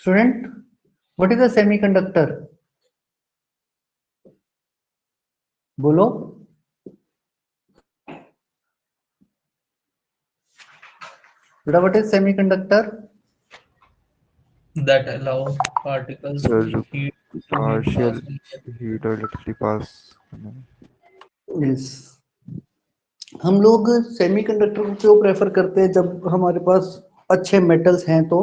Student, what is a semiconductor? बोलो। बेटा, what is semiconductor? that allow particles sir to जो heat partial pass each other. Heat और electricity pass करना। Yes, हम लोग semiconductor को क्यों प्रेफर करते हैं जब हमारे पास अच्छे मेटल्स हैं तो?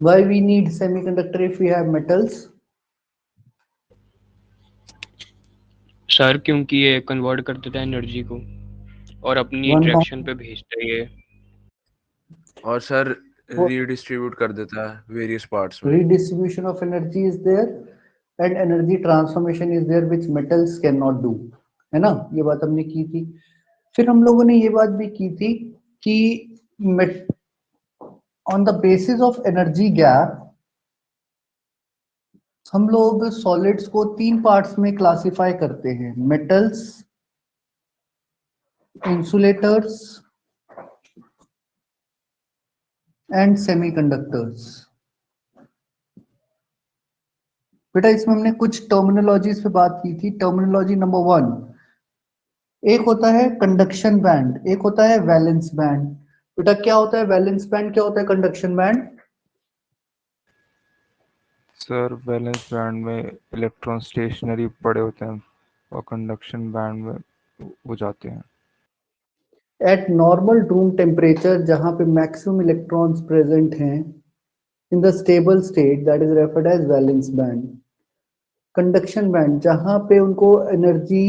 Why we need semiconductor if we have metals? Sir क्योंकि ये कन्वर्ट कर देता है एनर्जी को और अपनी One डायरेक्शन point. पे भेजता है ये। और सर रीडिस्ट्रीब्यूट कर देता है वेरियस पार्ट्स में। Redistribution of energy is there and energy transformation is there which metals cannot do, है ना? ये बात हमने की थी। फिर हम लोगों ने ये बात भी की थी कि on the basis of energy gap हम लोग सॉलिड्स को 3 पार्ट्स में क्लासिफाई करते हैं: मेटल्स, इंसुलेटर्स एंड सेमीकंडक्टर्स। बेटा, इसमें हमने कुछ टर्मिनोलॉजीज पे बात की थी। टर्मिनोलॉजी नंबर 1, एक होता है कंडक्शन बैंड, एक होता है वैलेंस बैंड। बेटा, क्या होता है वैलेंस बैंड, क्या होता है conduction band? Sir valence band में इलेक्ट्रॉन स्टेशनरी पड़े होते हैं और कंडक्शन बैंड में वो जाते हैं। एट नॉर्मल रूम टेम्परेचर जहां पे मैक्सिमम इलेक्ट्रॉन्स प्रेजेंट हैं in the stable state, that is referred as valence band. Conduction band जहां पे उनको एनर्जी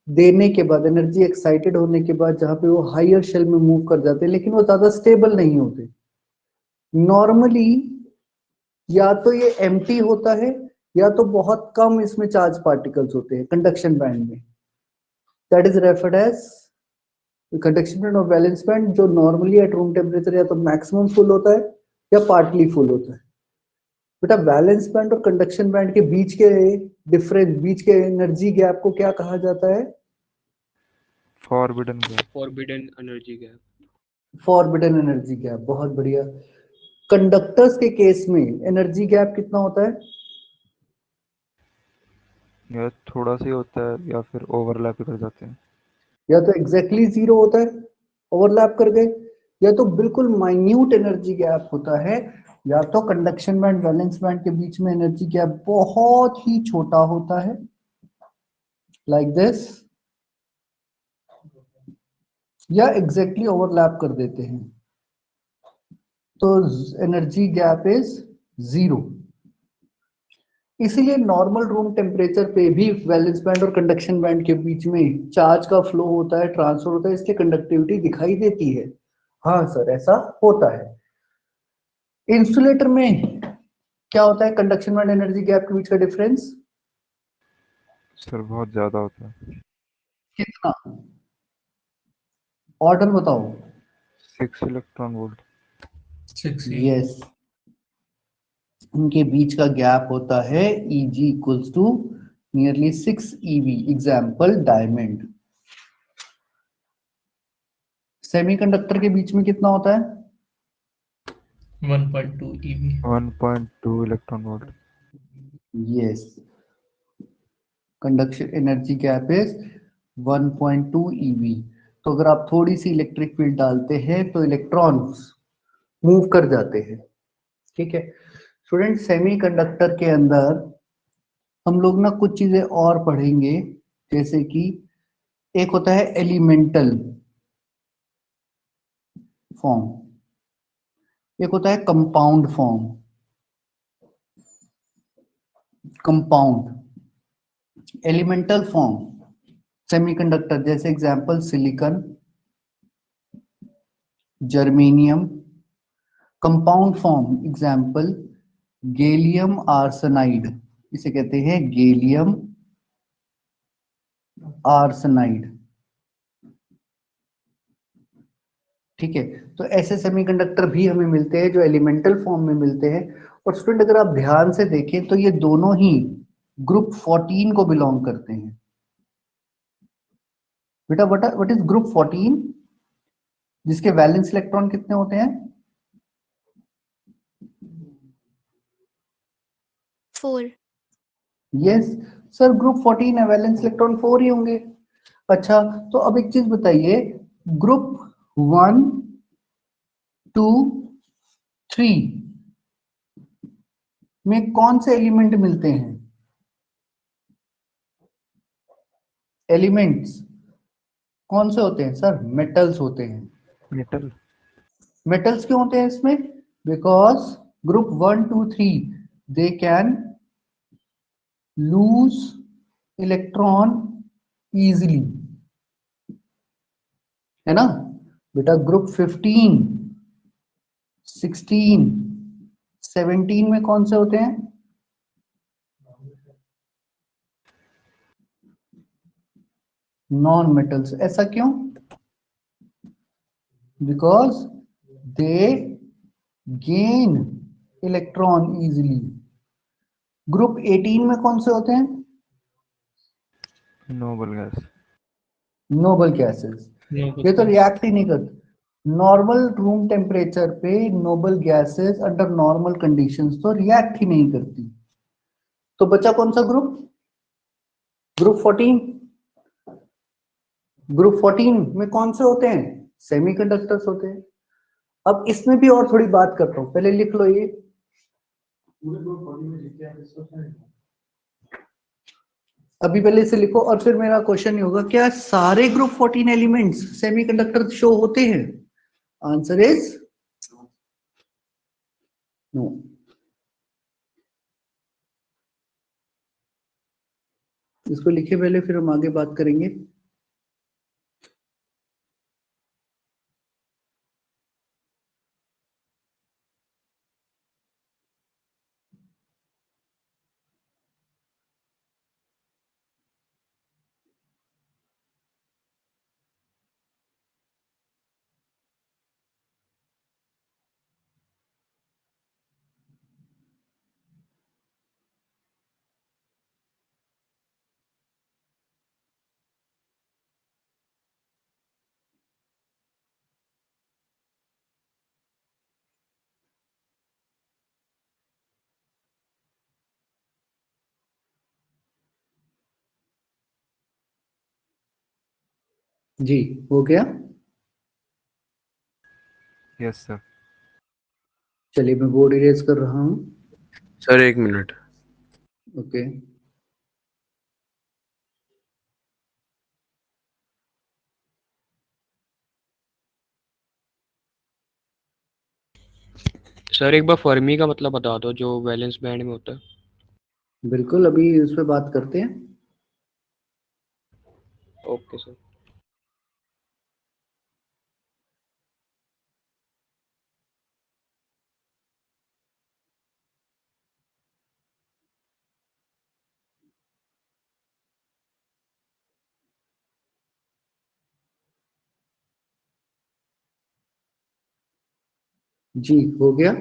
देने के बाद, एनर्जी एक्साइटेड होने के बाद जहां पे वो हायर शेल में मूव कर जाते हैं, लेकिन वो ज्यादा स्टेबल नहीं होते। नॉर्मली या तो ये एम्प्टी होता है या तो बहुत कम इसमें चार्ज पार्टिकल्स होते हैं कंडक्शन बैंड में। That is referred as conduction band और वैलेंस बैंड, जो नॉर्मली एट रूम टेम्परेचर या तो मैक्सिमम फुल होता है या पार्टली फुल होता है। बेटा, वैलेंस बैंड और कंडक्शन बैंड के बीच के डिफरेंस, बीच के एनर्जी गैप को क्या कहा जाता है? Forbidden gap. Forbidden energy gap. Forbidden energy gap. बहुत बढ़िया। कंडक्टर्स के केस में एनर्जी गैप कितना होता है? या थोड़ा सा ही होता है या फिर ओवरलैप कर जाते हैं। या तो एग्जैक्टली जीरो होता है, ओवरलैप कर गए, या तो बिल्कुल माइन्यूट एनर्जी गैप होता है, या तो कंडक्शन बैंड वैलेंस बैंड के बीच में एनर्जी गैप बहुत ही छोटा होता है, लाइक दिस, या एग्जैक्टली ओवरलैप कर देते हैं, तो एनर्जी गैप इज जीरो। इसीलिए नॉर्मल रूम टेम्परेचर पे भी वैलेंस बैंड और कंडक्शन बैंड के बीच में चार्ज का फ्लो होता है, ट्रांसफर होता है, इसलिए कंडक्टिविटी दिखाई देती है। हाँ सर, ऐसा होता है। इंसुलेटर में क्या होता है कंडक्शन बैंड एनर्जी गैप के बीच का डिफरेंस? सर बहुत ज़्यादा होता है। कितना? ऑर्डर बताओ। 6 इलेक्ट्रॉन वोल्ट। 6 यस, उनके बीच का गैप होता है Eg equals to nearly 6 eV। Example diamond. Semiconductor के बीच में कितना होता है? 1.2 eV। 1.2 electron volt. Yes, conduction energy gap is 1.2 eV। तो अगर आप थोड़ी सी इलेक्ट्रिक फील्ड डालते हैं तो इलेक्ट्रॉन्स मूव कर जाते हैं। ठीक है स्टूडेंट, सेमीकंडक्टर के अंदर हम लोग ना कुछ चीजें और पढ़ेंगे, जैसे कि एक होता है एलिमेंटल फॉर्म, एक होता है compound form. Compound elemental form semiconductor, जैसे example silicon, germanium. Compound form example gallium arsenide, इसे कहते हैं गैलियम आर्सेनाइड। ठीक है, तो ऐसे सेमीकंडक्टर भी हमें मिलते हैं जो एलिमेंटल फॉर्म में मिलते हैं। और स्टूडेंट, अगर आप ध्यान से देखें तो ये दोनों ही ग्रुप 14 को बिलोंग करते हैं। बेटा, व्हाट इज ग्रुप 14? जिसके वैलेंस इलेक्ट्रॉन कितने होते हैं? 4. यस सर, ग्रुप 14 है, वैलेंस इलेक्ट्रॉन 4 ही होंगे। अच्छा, तो अब एक चीज बताइए, ग्रुप 1 2 3 में कौन से एलिमेंट मिलते हैं? एलिमेंट्स कौन से होते हैं सर? मेटल्स होते हैं। मेटल। मेटल्स क्यों होते हैं इसमें? Because group 1 2 3 they can lose electron easily, है ना बेटा? ग्रुप 15 16 17 में कौन से होते हैं? Non metals. ऐसा क्यों? Because they gain electron easily. Group 18 में कौन से होते हैं? Noble gas. Noble gases. ये तो रिएक्ट ही नहीं करते। नॉर्मल रूम टेम्परेचर पे noble gases under normal conditions तो रिएक्ट ही नहीं करती। तो बचा कौन सा ग्रुप? ग्रुप 14। ग्रुप 14 में कौन से होते हैं? सेमीकंडक्टर्स होते हैं। अब इसमें भी और थोड़ी बात करता हूं, पहले लिख लो ये। अभी पहले इसे लिखो और फिर मेरा क्वेश्चन ये होगा, क्या सारे ग्रुप 14 एलिमेंट्स सेमीकंडक्टर शो होते हैं? Answer is no. इसको लिखे पहले, फिर हम आगे बात करेंगे। जी हो गया। Yes sir. चलिए मैं बोर्ड इरेज कर रहा हूं। Sir 1 minute. ओके। सर एक बार फर्मी का मतलब बता दो जो वैलेंस बैंड में होता है। बिल्कुल, अभी इस पे बात करते हैं। Okay sir. जी हो गया।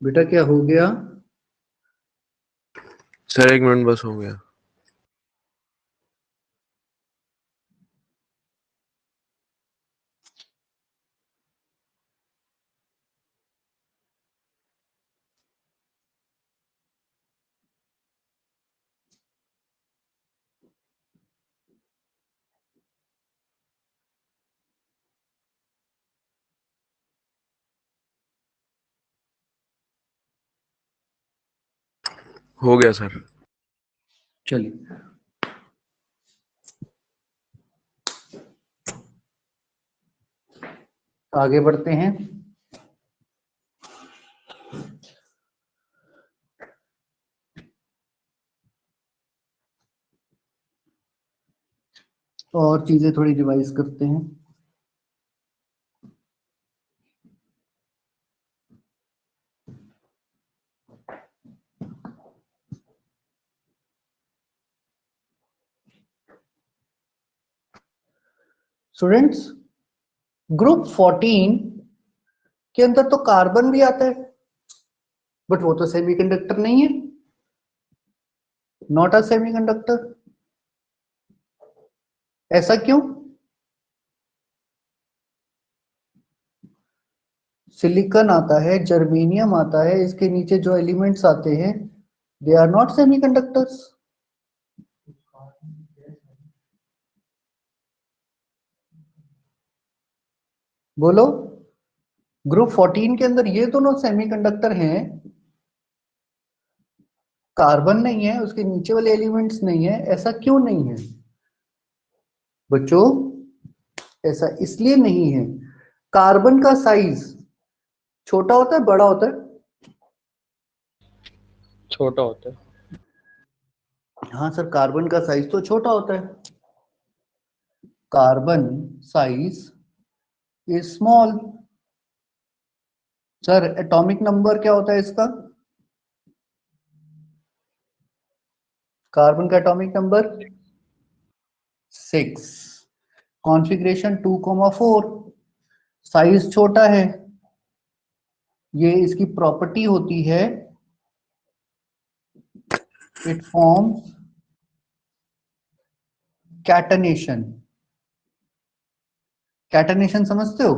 बेटा क्या हो गया? सर 1 मिनट बस हो गया। हो गया सर। चलिए आगे बढ़ते हैं। और चीजें थोड़ी रिवाइज करते हैं। स्टूडेंट्स, ग्रुप 14 के अंदर तो कार्बन भी आता है, बट वो तो सेमीकंडक्टर नहीं है, नॉट अ सेमीकंडक्टर। ऐसा क्यों? सिलिकॉन आता है, जर्मेनियम आता है, इसके नीचे जो एलिमेंट्स आते हैं दे आर नॉट सेमीकंडक्टर्स। बोलो, ग्रुप 14 के अंदर ये दोनों सेमीकंडक्टर हैं, कार्बन नहीं है, उसके नीचे वाले एलिमेंट्स नहीं है, ऐसा क्यों नहीं है बच्चों? ऐसा इसलिए नहीं है, कार्बन का साइज छोटा होता है, बड़ा होता है? छोटा होता है। हाँ सर, कार्बन का साइज तो छोटा होता है, carbon size is small. Sir atomic number क्या होता है इसका? कार्बन का एटॉमिक नंबर 6, कॉन्फ़िगरेशन 2,4, साइज छोटा है, ये इसकी प्रॉपर्टी होती है, इट फॉर्म्स कैटनेशन। कैटनेशन समझते हो?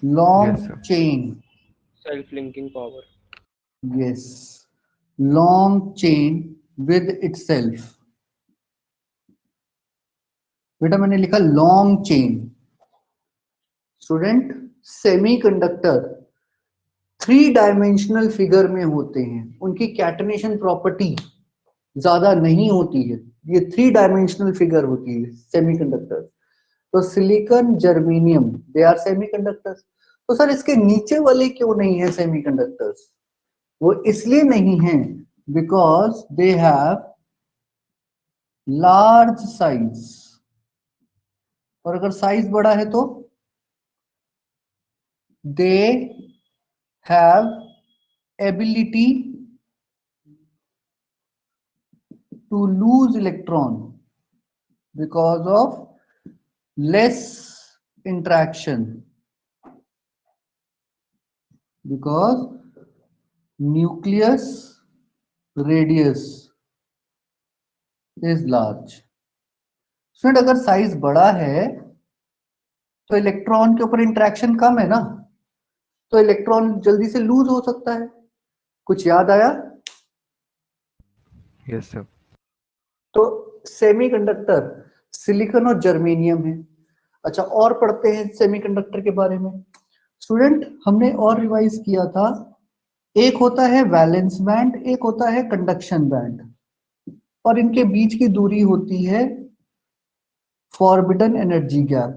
Yes, long sir. Chain, self linking power. Yes, long chain with itself. बेटा मैंने लिखा long chain. Student, semiconductor 3 dimensional figure में होते हैं, उनकी कैटनेशन प्रॉपर्टी ज्यादा नहीं होती है, ये 3 डायमेंशनल फिगर होती है सेमीकंडक्टर। तो silicon, germanium, they are semiconductors. तो सर इसके नीचे वाले क्यों नहीं है सेमीकंडक्टर्स? वो इसलिए नहीं है because they have large size, और अगर साइज बड़ा है तो they have ability to lose electron because of less interaction, because nucleus radius is large। Student, अगर साइज बड़ा है तो इलेक्ट्रॉन के ऊपर इंटरेक्शन कम है ना, तो इलेक्ट्रॉन जल्दी से लूज हो सकता है। कुछ याद आया? Yes, sir. तो सेमीकंडक्टर सिलिकॉन और जर्मेनियम है। अच्छा, और पढ़ते हैं सेमीकंडक्टर के बारे में। स्टूडेंट, हमने और रिवाइज किया था, एक होता है वैलेंस बैंड, एक होता है कंडक्शन बैंड, और इनके बीच की दूरी होती है फॉरबिडन एनर्जी गैप।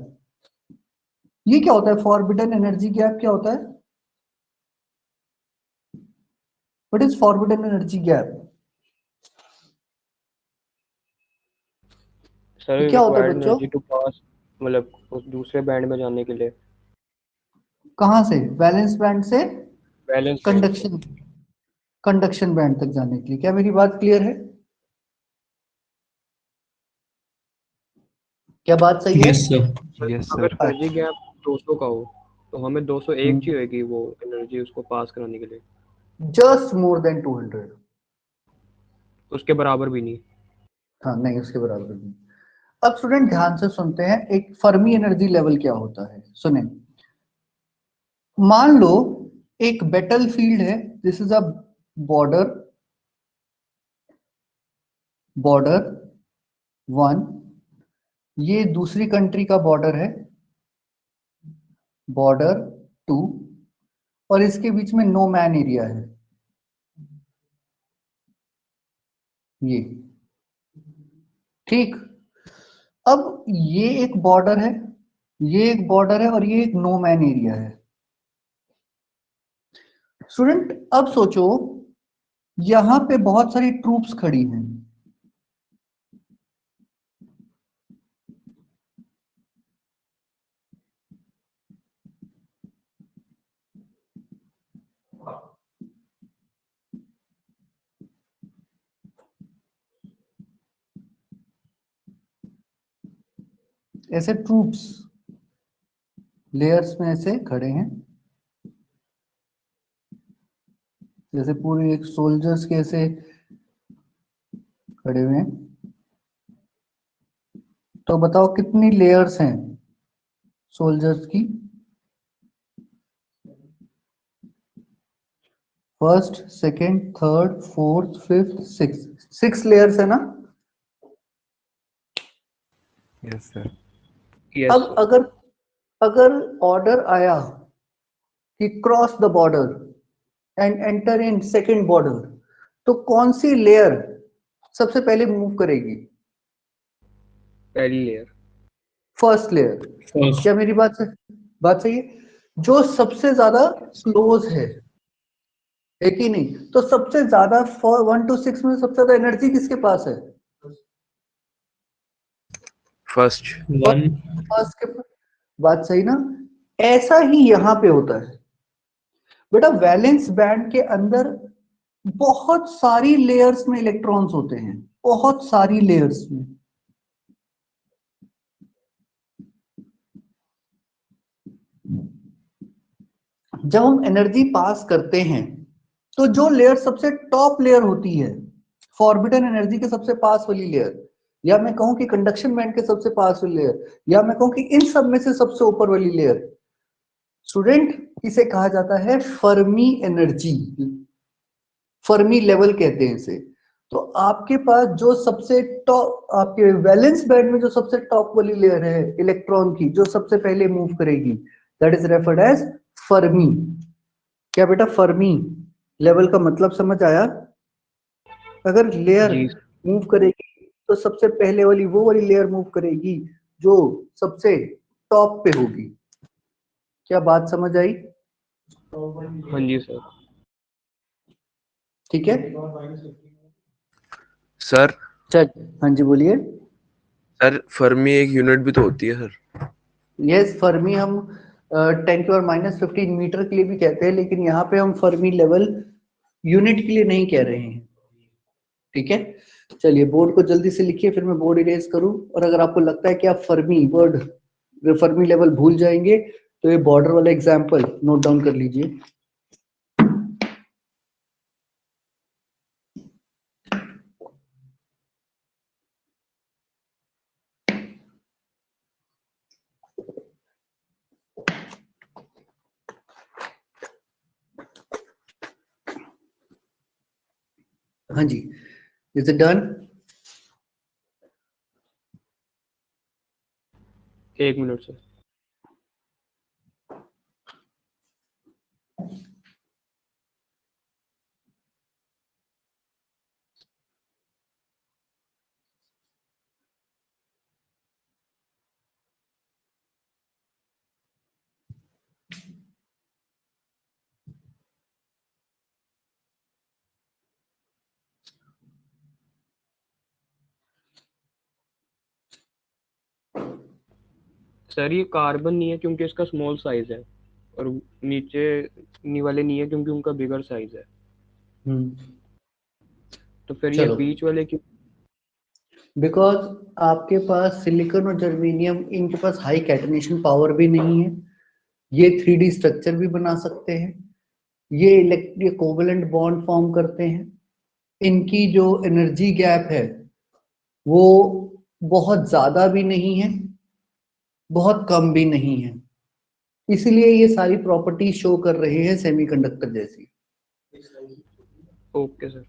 ये क्या होता है फॉरबिडन एनर्जी गैप? क्या होता है? What is forbidden energy gap? Sir क्या होता है रिक्वायर्ड बच्चों? एनर्जी टू पास, मतलब उस दूसरे बैंड में जाने के लिए। कहां से? वैलेंस बैंड से बैलेंस बैंड से। कंडक्शन कंडक्शन बैंड तक जाने के लिए। क्या मेरी बात क्लियर है? क्या बात सही है? Yes, sir. Yes, sir. अगर एनर्जी गैप 200 का हो तो हमें 201 चाहिए होगी वो एनर्जी उसको पास कराने के लिए। Just more than 200। उसके बराबर भी नहीं। हाँ नहीं, उसके बराबर नहीं। अब स्टूडेंट ध्यान से सुनते हैं, एक फर्मी एनर्जी लेवल क्या होता है सुने। मान लो एक बैटल फील्ड है, this is a border, border 1, ये दूसरी कंट्री का बॉर्डर है, बॉर्डर 2, और इसके बीच में नो मैन एरिया है, ये ठीक। अब ये एक बॉर्डर है, ये एक बॉर्डर है, और ये एक नो मैन एरिया है। स्टूडेंट अब सोचो, यहां पे बहुत सारी ट्रूप्स खड़ी हैं, ऐसे ट्रूप्स लेयर्स में ऐसे खड़े हैं, जैसे पूरे एक सोल्जर्स के ऐसे खड़े हुए हैं। तो बताओ कितनी लेयर्स हैं सोल्जर्स की? First, second, third, fourth, fifth, six, 6 layers है ना? Yes sir. यस अब अगर अगर ऑर्डर आया कि cross the border and enter in second border, तो कौन सी लेयर सबसे पहले मूव करेगी? पहली लेयर। First layer. फर्स्ट। क्या मेरी बात सही है? जो सबसे ज्यादा क्लोज है कि नहीं? तो सबसे ज्यादा 1 to 6 में सबसे ज्यादा एनर्जी किसके पास है? फर्स्ट। वन। फर्स्ट के पास। बात सही ना? ऐसा ही यहां पे होता है बेटा। वैलेंस बैंड के अंदर बहुत सारी लेयर्स में इलेक्ट्रॉन्स होते हैं, बहुत सारी लेयर्स में। जब हम एनर्जी पास करते हैं तो जो लेयर सबसे टॉप लेयर होती है, फॉरबिडन एनर्जी के सबसे पास वाली लेयर, या मैं कहूं कि कंडक्शन बैंड के सबसे पास वाली लेयर, या मैं कहूं कि इन सब में से सबसे ऊपर वाली लेयर, स्टूडेंट, इसे कहा जाता है फर्मी एनर्जी। फर्मी लेवल कहते हैं इसे। तो आपके पास जो सबसे टॉप, आपके वैलेंस बैंड में जो सबसे टॉप वाली लेयर है इलेक्ट्रॉन की, जो सबसे पहले मूव करेगी, that is referred as Fermi. क्या बेटा फर्मी लेवल का मतलब समझ आया? अगर लेयर जी। मूव करेगी तो सबसे पहले वाली वो वाली लेयर मूव करेगी जो सबसे टॉप पे होगी। क्या बात समझ आई? हाँ जी सर। ठीक है, सर चल। हाँ जी बोलिए। सर फर्मी एक यूनिट भी तो होती है सर। यस, फर्मी हम 10⁻⁻15 मीटर के लिए भी कहते हैं, लेकिन यहाँ पे हम फर्मी लेवल यूनिट के लिए नहीं कह रहे हैं। ठीक है, चलिए बोर्ड को जल्दी से लिखिए, फिर मैं बोर्ड इरेज करूं। और अगर आपको लगता है कि आप फर्मी वर्ड, फर्मी लेवल भूल जाएंगे, तो ये बॉर्डर वाला एग्जांपल नोट डाउन कर लीजिए। हाँ जी, is it done? 1 minute sir. Sir ये कार्बन नहीं है क्योंकि इसका स्मॉल साइज है, और नीचे नी वाले नहीं है क्योंकि उनका बिगर साइज है। तो फिर ये चलो, बीच वाले क्यों? बिकॉज आपके पास सिलिकॉन और जर्मेनियम, इनके पास हाई कैटनेशन पावर भी नहीं है। ये 3D स्ट्रक्चर भी बना सकते हैं, ये इलेक्ट्रिक कोवेलेंट बॉन्ड फॉर्म करते हैं। इनकी जो एनर्जी गैप है वो बहुत ज्यादा भी नहीं है, बहुत कम भी नहीं है। इसलिए ये सारी प्रॉपर्टी शो कर रहे हैं सेमीकंडक्टर जैसी। Okay sir.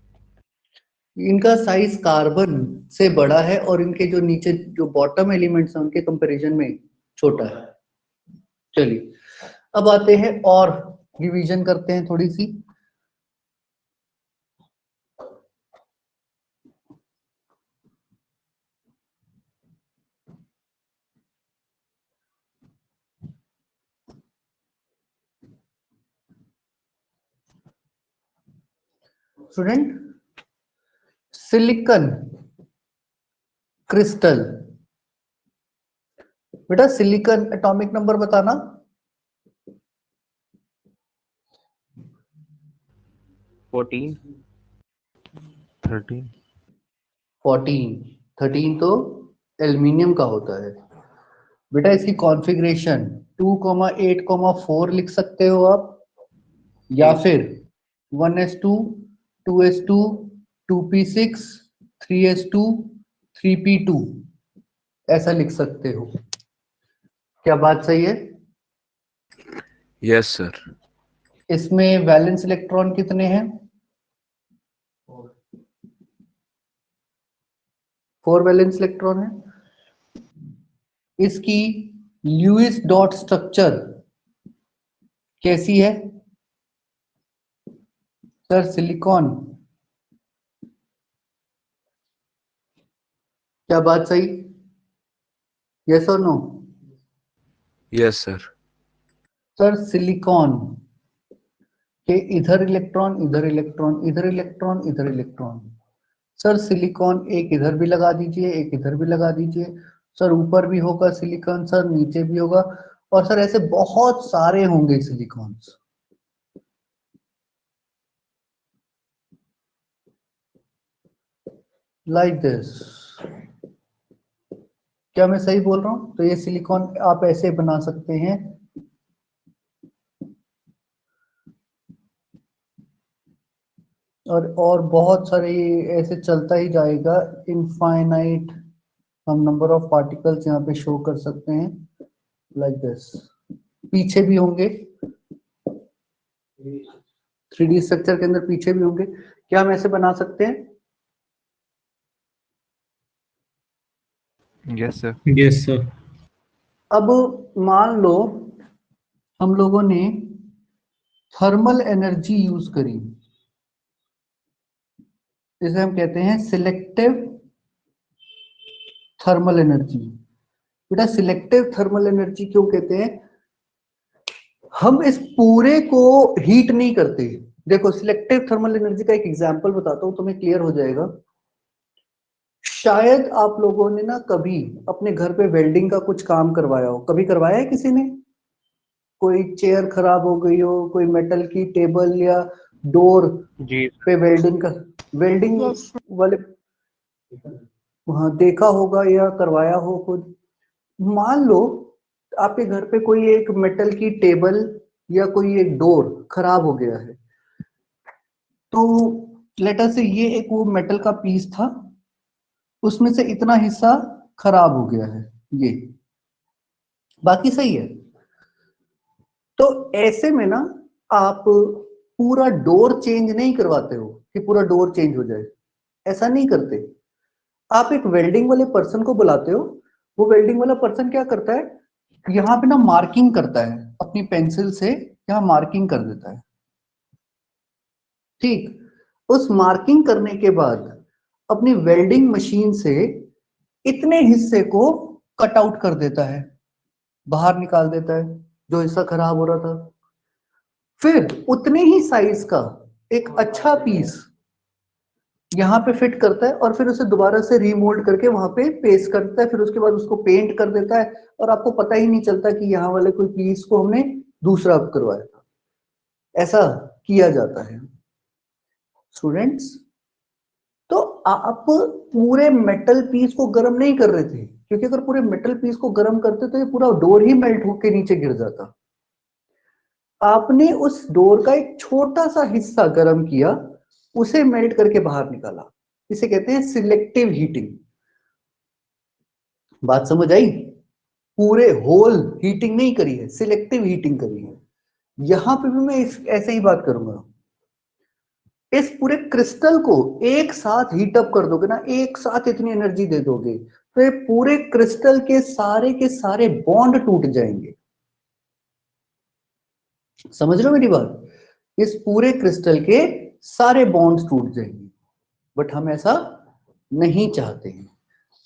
इनका साइज कार्बन से बड़ा है और इनके जो नीचे जो बॉटम एलिमेंट्स हैं उनके कंपैरिजन में छोटा है। चलिए अब आते हैं और रिवीजन करते हैं थोड़ी सी। स्टूडेंट, सिलिकॉन क्रिस्टल, बेटा सिलिकॉन एटॉमिक नंबर बताना। 14। 13। 14। 13 तो एल्यूमिनियम का होता है। बेटा इसकी कॉन्फ़िगरेशन 2,8,4 लिख सकते हो आप, या फिर 1s2 2s2 2p6 3s2 3p2 ऐसा लिख सकते हो। क्या बात सही है? Yes sir. इसमें वैलेंस इलेक्ट्रॉन कितने हैं? 4 वैलेंस इलेक्ट्रॉन है। इसकी ल्यूइस डॉट स्ट्रक्चर कैसी है? सर सिलिकॉन, क्या बात सही? यस और no? Yes sir. Sir silicon के इधर इलेक्ट्रॉन इधर इलेक्ट्रॉन इधर इलेक्ट्रॉन इधर इलेक्ट्रॉन। सर सिलिकॉन एक इधर भी लगा दीजिए, एक इधर भी लगा दीजिए। सर ऊपर भी होगा सिलिकॉन, सर नीचे भी होगा, और सर ऐसे बहुत सारे होंगे सिलिकॉन्स। Like this. क्या मैं सही बोल रहा हूं? तो ये सिलिकॉन आप ऐसे बना सकते हैं। और बहुत सारे ये ऐसे चलता ही जाएगा, इनफाइनाइट हम नंबर ऑफ पार्टिकल्स यहाँ पे शो कर सकते हैं, लाइक दिस। पीछे भी होंगे, 3D स्ट्रक्चर के अंदर पीछे भी होंगे। क्या हम ऐसे बना सकते हैं? Yes sir. Yes sir. अब मान लो हम लोगों ने थर्मल एनर्जी यूज करी, इसे हम कहते हैं सिलेक्टिव थर्मल एनर्जी। बेटा सिलेक्टिव थर्मल एनर्जी क्यों कहते हैं? हम इस पूरे को हीट नहीं करते। देखो सिलेक्टिव थर्मल एनर्जी का एक एग्जांपल बताता हूं, तुम्हें क्लियर हो जाएगा। शायद आप लोगों ने ना कभी अपने घर पे वेल्डिंग का कुछ काम करवाया हो, कभी करवाया है किसी ने? कोई चेयर खराब हो गई हो, कोई मेटल की टेबल या डोर जी पे वेल्डिंग यस वाले वहां देखा होगा या करवाया हो खुद। मान लो आपके घर पे कोई एक मेटल की टेबल या कोई एक डोर खराब हो गया है, तो लेटर से ये एक वो मेटल का पीस था, उसमें से इतना हिस्सा खराब हो गया है, ये बाकी सही है। तो ऐसे में ना आप पूरा डोर चेंज नहीं करवाते हो कि पूरा डोर चेंज हो जाए, ऐसा नहीं करते। आप एक वेल्डिंग वाले पर्सन को बुलाते हो, वो वेल्डिंग वाला पर्सन क्या करता है, यहाँ पे ना मार्किंग करता है अपनी पेंसिल से, यहाँ मार्किंग कर देता है। ठीक, उस मार्किंग करने के बाद अपनी वेल्डिंग मशीन से इतने हिस्से को कट आउट कर देता है, बाहर निकाल देता है जो हिस्सा खराब हो रहा था। फिर उतने ही साइज का एक अच्छा पीस यहाँ पे फिट करता है और फिर उसे दोबारा से रीमोल्ड करके वहां पे पेस्ट करता है, फिर उसके बाद उसको पेंट कर देता है, और आपको पता ही नहीं चलता कि यहाँ वाले कोई पीस को हमने दूसरा करवाया था। ऐसा किया जाता है स्टूडेंट्स। तो आप पूरे मेटल पीस को गर्म नहीं कर रहे थे, क्योंकि अगर पूरे मेटल पीस को गर्म करते तो ये पूरा डोर ही मेल्ट होके नीचे गिर जाता। आपने उस डोर का एक छोटा सा हिस्सा गर्म किया, उसे मेल्ट करके बाहर निकाला, इसे कहते हैं सिलेक्टिव हीटिंग। बात समझ आई? पूरे होल हीटिंग नहीं करी है, सिलेक्टिव हीटिंग करी है। यहां पे भी मैं ऐसे ही बात करूंगा। इस पूरे क्रिस्टल को एक साथ हीट अप कर दोगे ना, एक साथ इतनी एनर्जी दे दोगे, तो ये पूरे क्रिस्टल के सारे बॉन्ड टूट जाएंगे। समझ रहे हो मेरी बात? इस पूरे क्रिस्टल के सारे बॉन्ड्स टूट जाएंगे, बट हम ऐसा नहीं चाहते हैं,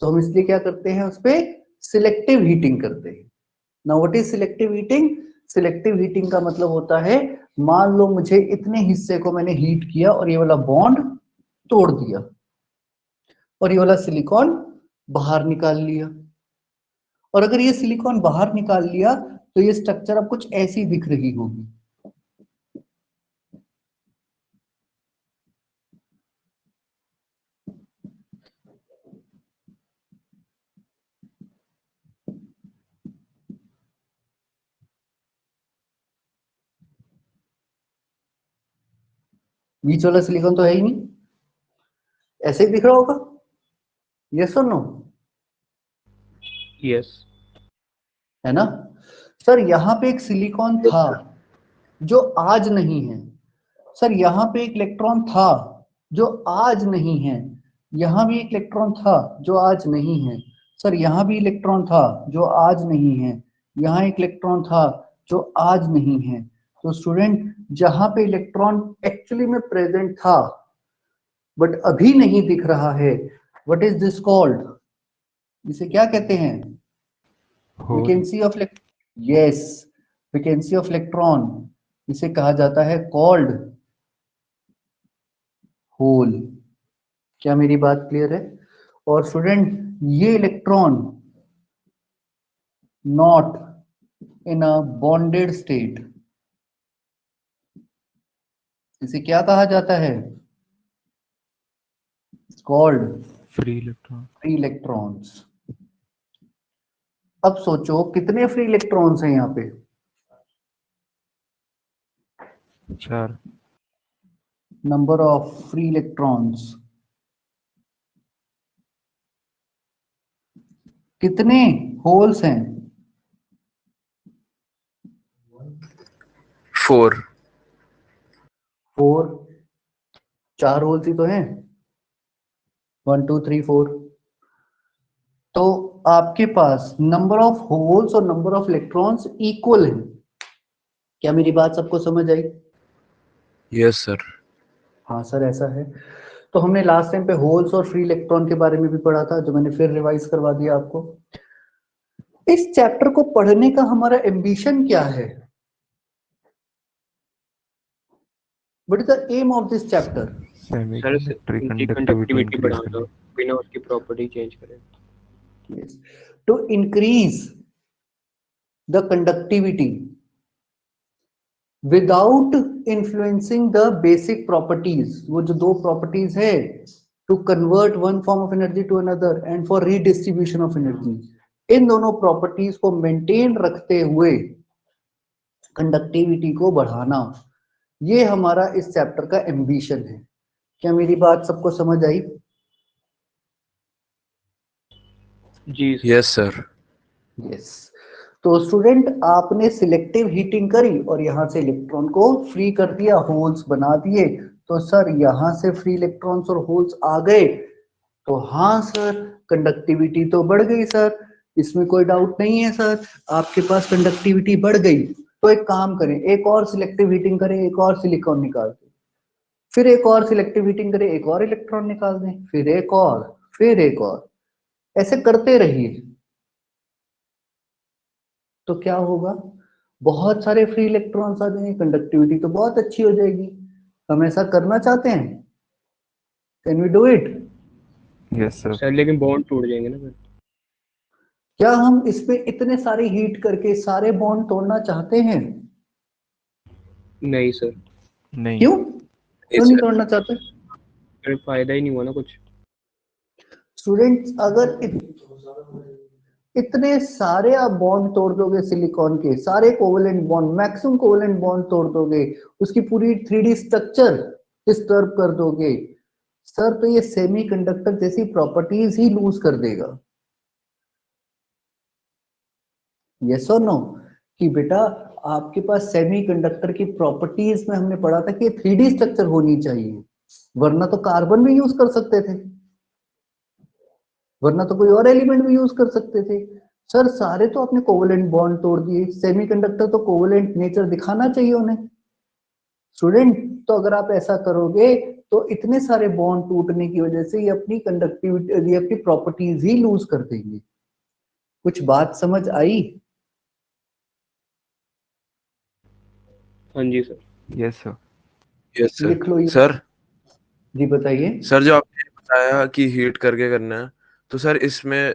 तो हम इसलिए क्या करते हैं, उस पर सिलेक्टिव हीटिंग करते हैं। Now what is selective heating? Selective heating का मतलब होता है, मान लो मुझे इतने हिस्से को मैंने हीट किया और ये वाला बॉन्ड तोड़ दिया और ये वाला सिलिकॉन बाहर निकाल लिया, और अगर ये सिलिकॉन बाहर निकाल लिया तो ये स्ट्रक्चर अब कुछ ऐसी दिख रही होगी। बीच वाला सिलिकॉन तो है ही नहीं, ऐसे ही दिख रहा होगा। यस और नो? यस। है ना सर? यहाँ पे एक सिलिकॉन था जो आज नहीं है। सर यहाँ पे एक इलेक्ट्रॉन था जो आज नहीं है। यहाँ भी एक इलेक्ट्रॉन था जो आज नहीं है। सर यहाँ भी इलेक्ट्रॉन था जो आज नहीं है। यहाँ एक इलेक्ट्रॉन था जो आज नहीं है। तो स्टूडेंट, जहां पे इलेक्ट्रॉन एक्चुअली में प्रेजेंट था बट अभी नहीं दिख रहा है, व्हाट इज दिस कॉल्ड? इसे क्या कहते हैं? Hole. Vacancy of yes, vacancy of electron. इसे कहा जाता है कॉल्ड होल। क्या मेरी बात क्लियर है? और स्टूडेंट, ये electron not in a bonded state, इसे क्या कहा जाता है? Called free electron. Free electrons. अब सोचो कितने फ्री इलेक्ट्रॉन्स हैं यहाँ पे? 4। नंबर ऑफ फ्री इलेक्ट्रॉन्स कितने होल्स हैं? 4। 4। 4 होल्स ही तो हैं, 1 2 3 4। तो आपके पास नंबर ऑफ होल्स और नंबर ऑफ इलेक्ट्रॉन्स इक्वल है। क्या मेरी बात सबको समझ आई? Yes sir. हाँ सर, ऐसा है। तो हमने लास्ट टाइम पे होल्स और फ्री इलेक्ट्रॉन के बारे में भी पढ़ा था, जो मैंने फिर रिवाइज करवा दिया आपको। इस चैप्टर को पढ़ने का हमारा एम्बिशन क्या है? What is the aim of this chapter? Sir semiconductor उनकी कंडक्टिविटी कंडक्टिविटी इंक्रीज बढ़ा दो करनी। बिना उसकी प्रॉपर्टी चेंज करे। Yes. To increase the conductivity without influencing the basic properties, वो जो दो properties है, to convert one form of energy to another and for redistribution of energy, इन दोनों properties को maintain रखते हुए conductivity को बढ़ाना, ये हमारा इस चैप्टर का एम्बिशन है। क्या मेरी बात सबको समझ आई? जी सर। Yes sir. यस। तो स्टूडेंट, आपने सिलेक्टिव हीटिंग करी और यहां से इलेक्ट्रॉन को फ्री कर दिया, होल्स बना दिए। तो सर यहां से फ्री इलेक्ट्रॉन्स और होल्स आ गए, तो हाँ सर, कंडक्टिविटी तो बढ़ गई सर, इसमें कोई डाउट नहीं है सर, आपके पास कंडक्टिविटी बढ़ गई। तो एक काम करें, एक और सिलेक्टिव हीटिंग करें, एक और सिलिकॉन निकाल दें, फिर एक और सिलेक्टिव हीटिंग करें, एक और इलेक्ट्रॉन निकाल दें, फिर एक और, फिर एक और, ऐसे करते रहिए। तो क्या होगा? बहुत सारे फ्री इलेक्ट्रॉन्स आ जाएंगे, कंडक्टिविटी तो बहुत अच्छी हो जाएगी। हम ऐसा करना चाहते हैं? Can we do it? Yes sir. Sir लेकिन बॉन्ड टूट जाएंगे ना फिर। क्या हम इसमें इतने सारे हीट करके सारे बॉन्ड तोड़ना चाहते हैं? नहीं सर। नहीं। क्यों नहीं सर। तोड़ना चाहते? फिर फायदा ही नहीं हुआ ना कुछ। स्टूडेंट्स, अगर इतने सारे आप बॉन्ड तोड़ दोगे, सिलिकॉन के सारे covalent bond, maximum covalent bond तोड़ दोगे, उसकी पूरी 3D स्ट्रक्चर डिस्टर्ब कर दोगे, सर तो ये सेमीकंडक्टर जैसी प्रॉपर्टीज ही लूज कर देगा। यस और नो? कि बेटा आपके पास सेमीकंडक्टर की प्रॉपर्टीज में हमने पढ़ा था कि 3D स्ट्रक्चर होनी चाहिए, वरना तो कार्बन भी यूज कर सकते थे, वरना तो कोई और एलिमेंट भी यूज कर सकते थे। सर सारे तो आपने कोवेलेंट बॉन्ड तोड़ दिए, सेमीकंडक्टर तो कोवेलेंट नेचर दिखाना चाहिए उन्हें। स्टूडेंट, तो अगर आप ऐसा करोगे तो इतने सारे बॉन्ड टूटने की वजह से ये अपनी कंडक्टिविटी, ये अपनी प्रॉपर्टीज ही लूज कर देंगे। कुछ बात समझ आई? हाँ जी सर। Yes sir. यस लिख लो ये। सर। जी बताइए। सर जो आपने बताया कि हीट करके करना है, तो सर इसमें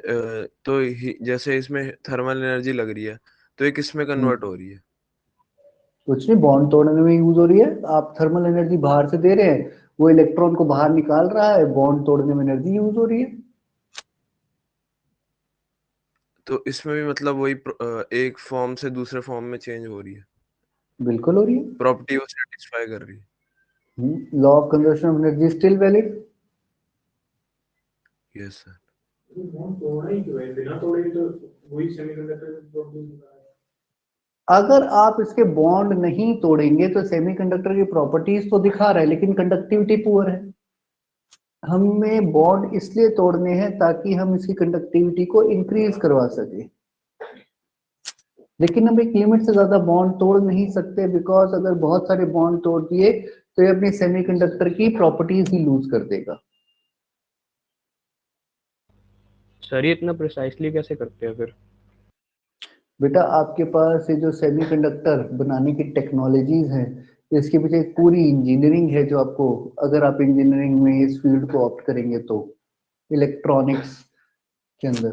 तो जैसे इसमें थर्मल एनर्जी लग रही है, तो ये किस में कन्वर्ट हो रही है? कुछ नहीं, बॉन्ड तोड़ने में यूज हो रही है। आप थर्मल एनर्जी बाहर से दे रहे हैं, वो इलेक्ट्रॉन को बाहर निकाल रहा है, बॉन्ड तोड़ने में एनर्जी यूज हो रही है। तो इसमें भी मतलब वही एक फॉर्म से दूसरे फॉर्म में चेंज हो रही है, बिल्कुल हो रही है। प्रॉपर्टी को सेटिस्फाई कर रही है। Law of conservation of energy still valid. Yes sir. अगर आप इसके बॉन्ड नहीं तोड़ेंगे तो सेमीकंडक्टर की प्रॉपर्टीज तो दिखा रहा है लेकिन कंडक्टिविटी पुअर है। हमें बॉन्ड इसलिए तोड़ने हैं ताकि हम इसकी कंडक्टिविटी को इंक्रीज करवा सके, लेकिन हम एक लिमिट से ज्यादा बॉन्ड तोड़ नहीं सकते, बिकॉज अगर बहुत सारे बॉन्ड तोड़ दिए तो ये अपनी सेमीकंडक्टर की प्रॉपर्टीज ही लूज कर देगा। सर ये इतना प्रिसाइसली कैसे करते हैं फिर? बेटा आपके पास ये जो सेमीकंडक्टर बनाने की टेक्नोलॉजीज हैं, इसके पीछे एक पूरी इंजीनियरिंग है जो आपको, अगर आप इंजीनियरिंग में इस फील्ड को ऑप्ट करेंगे तो, इलेक्ट्रॉनिक्स के अंदर।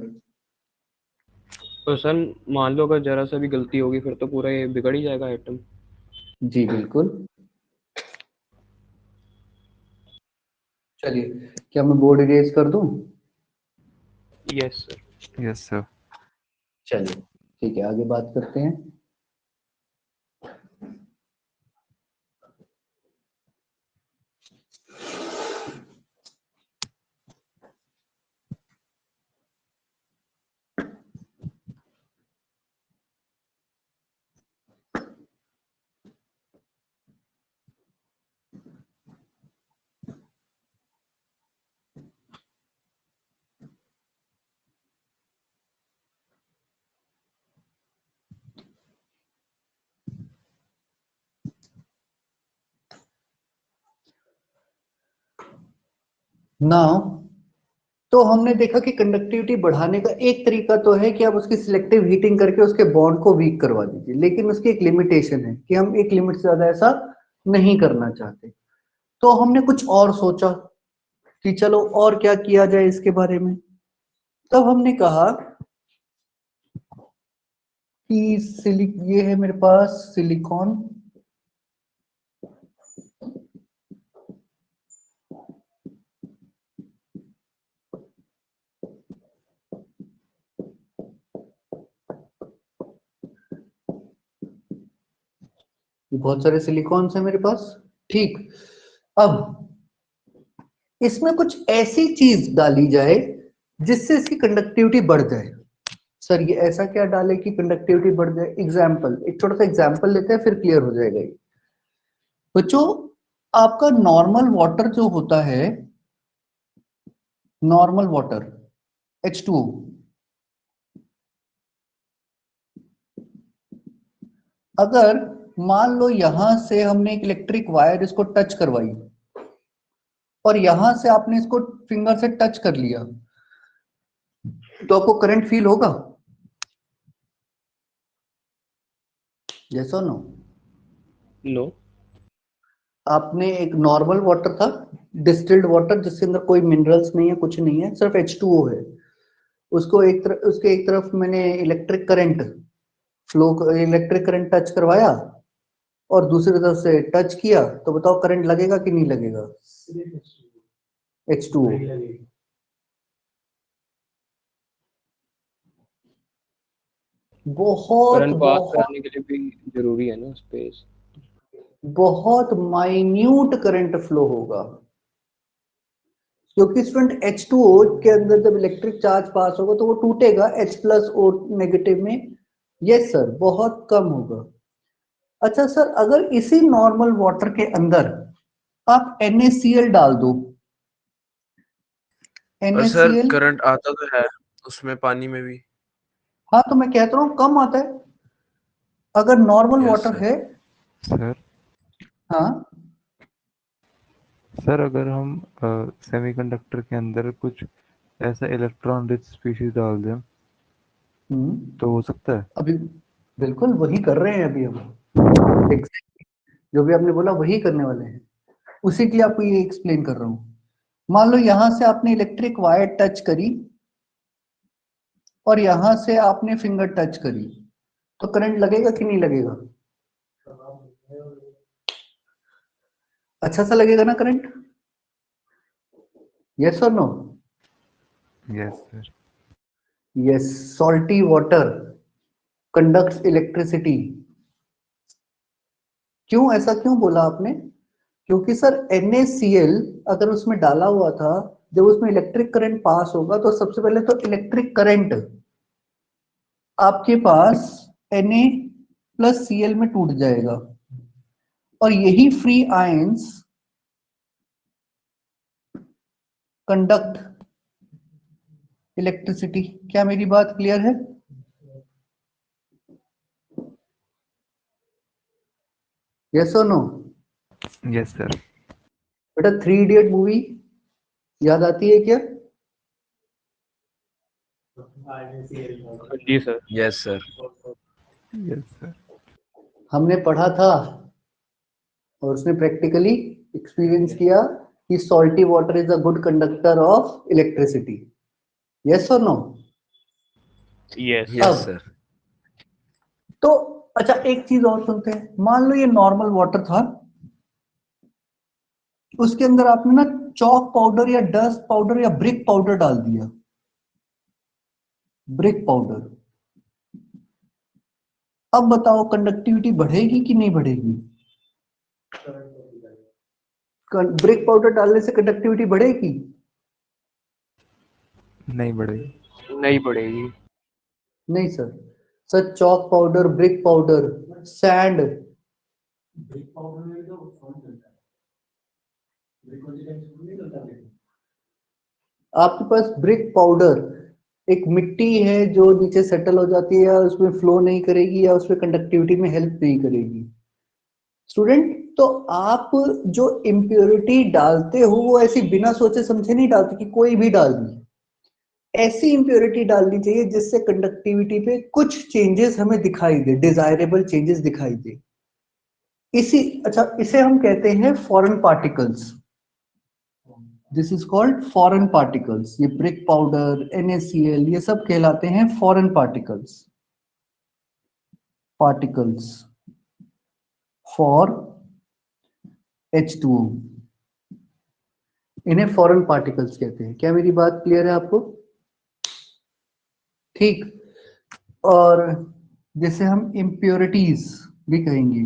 तो सर मान लो अगर जरा सा भी गलती होगी फिर तो पूरा ये बिगड़ ही जाएगा एटम। जी बिल्कुल। चलिए, क्या मैं बोर्ड इरेज कर दूं? Yes sir. Yes sir. चलिए ठीक है, आगे बात करते हैं। नाउ तो हमने देखा कि कंडक्टिविटी बढ़ाने का एक तरीका तो है कि आप उसकी सिलेक्टिव हीटिंग करके उसके बॉन्ड को वीक करवा दीजिए, लेकिन उसकी एक लिमिटेशन है कि हम एक लिमिट से ज्यादा ऐसा नहीं करना चाहते। तो हमने कुछ और सोचा कि चलो और क्या किया जाए इसके बारे में। तब हमने कहा कि ये है मेरे पास सिलिकॉन, बहुत सारे सिलिकॉन्स हैं मेरे पास। ठीक, अब इसमें कुछ ऐसी चीज डाली जाए जिससे इसकी कंडक्टिविटी बढ़ जाए। सर ये ऐसा क्या डाले कि कंडक्टिविटी बढ़ जाए? एग्जाम्पल, एक छोटा सा एग्जाम्पल लेते हैं फिर क्लियर हो जाएगा ये। बच्चों, आपका नॉर्मल वाटर जो होता है, नॉर्मल वाटर H2O, अगर मान लो यहां से हमने एक इलेक्ट्रिक वायर इसको टच करवाई और यहां से आपने इसको फिंगर से टच कर लिया, तो आपको करंट फील होगा? यस और नो? नो। आपने एक नॉर्मल वाटर था, डिस्टिल्ड वाटर जिसके अंदर कोई मिनरल्स नहीं है, कुछ नहीं है, सिर्फ H2O है, उसको एक तरफ, उसके एक तरफ मैंने electric current electric current touch करवाया और दूसरी तरफ से टच किया, तो बताओ करंट लगेगा कि नहीं लगेगा? H2O। बहुत करंट पास बहुत कराने के लिए भी जरूरी है ना स्पेस। बहुत माइन्यूट करंट फ्लो होगा, क्योंकि स्टूडेंट H2O के अंदर जब इलेक्ट्रिक चार्ज पास होगा तो वो टूटेगा H प्लस O नेगेटिव में। यस सर, बहुत कम होगा। अच्छा सर, अगर इसी नॉर्मल वाटर के अंदर आप NaCl डाल दो, और सर NaCl, करंट आता तो है उसमें पानी में भी। हाँ तो मैं कहता हूँ कम आता है अगर नॉर्मल यस वाटर सर। है। सर हाँ सर अगर हम सेमीकंडक्टर के अंदर कुछ ऐसा इलेक्ट्रॉन रिच स्पीशीज डाल दें तो हो सकता है? अभी बिल्कुल वही कर रहे हैं अभी हम। Exactly, जो भी आपने बोला वही करने वाले हैं, उसी के लिए आपको ये एक्सप्लेन कर रहा हूँ। मान लो यहां से आपने इलेक्ट्रिक वायर टच करी और यहां से आपने फिंगर टच करी, तो करंट लगेगा कि नहीं लगेगा? अच्छा सा लगेगा ना करंट? यस और no? Yes sir. Yes, salty water conducts electricity. क्यों, ऐसा क्यों बोला आपने? क्योंकि सर NaCl अगर उसमें डाला हुआ था, जब उसमें इलेक्ट्रिक करंट पास होगा तो सबसे पहले तो इलेक्ट्रिक करंट आपके पास Na+Cl में टूट जाएगा, और यही फ्री आयंस कंडक्ट इलेक्ट्रिसिटी। क्या मेरी बात क्लियर है? यस और नो? Yes sir. बेटा 3 इडियट मूवी याद आती है क्या? जी sir. Yes sir. Yes sir. हमने पढ़ा था और उसने प्रैक्टिकली एक्सपीरियंस किया कि salty water is a good conductor of electricity. Yes और नो? यस। यस अब सर। तो अच्छा, एक चीज और सुनते हैं। मान लो ये नॉर्मल वाटर था, उसके अंदर आपने ना चॉक पाउडर या डस्ट पाउडर या ब्रिक पाउडर डाल दिया। ब्रिक पाउडर, अब बताओ कंडक्टिविटी बढ़ेगी कि नहीं बढ़ेगी? ब्रिक पाउडर डालने से कंडक्टिविटी बढ़ेगी? नहीं बढ़ेगी। नहीं बढ़ेगी। नहीं sir. Sir chalk powder, brick powder, sand, आपके पास ब्रिक पाउडर एक मिट्टी है जो नीचे सेटल हो जाती है, या उसमें फ्लो नहीं करेगी या उसमें कंडक्टिविटी में हेल्प नहीं करेगी। स्टूडेंट, तो आप जो इम्प्योरिटी डालते हो वो ऐसी बिना सोचे समझे नहीं डालते कि कोई भी डाल दी। ऐसी इम्प्योरिटी डालनी चाहिए जिससे कंडक्टिविटी पे कुछ चेंजेस हमें दिखाई दे, डिजायरेबल चेंजेस दिखाई दे। इसे हम कहते हैं foreign particles. This is called foreign particles. ये ब्रिक पाउडर, NaCl, ये सब कहलाते हैं foreign particles. Particles for H2O, इन्हें फॉरेन पार्टिकल्स कहते हैं। क्या मेरी बात क्लियर है आपको? ठीक। और जैसे हम इम्प्योरिटीज भी कहेंगे,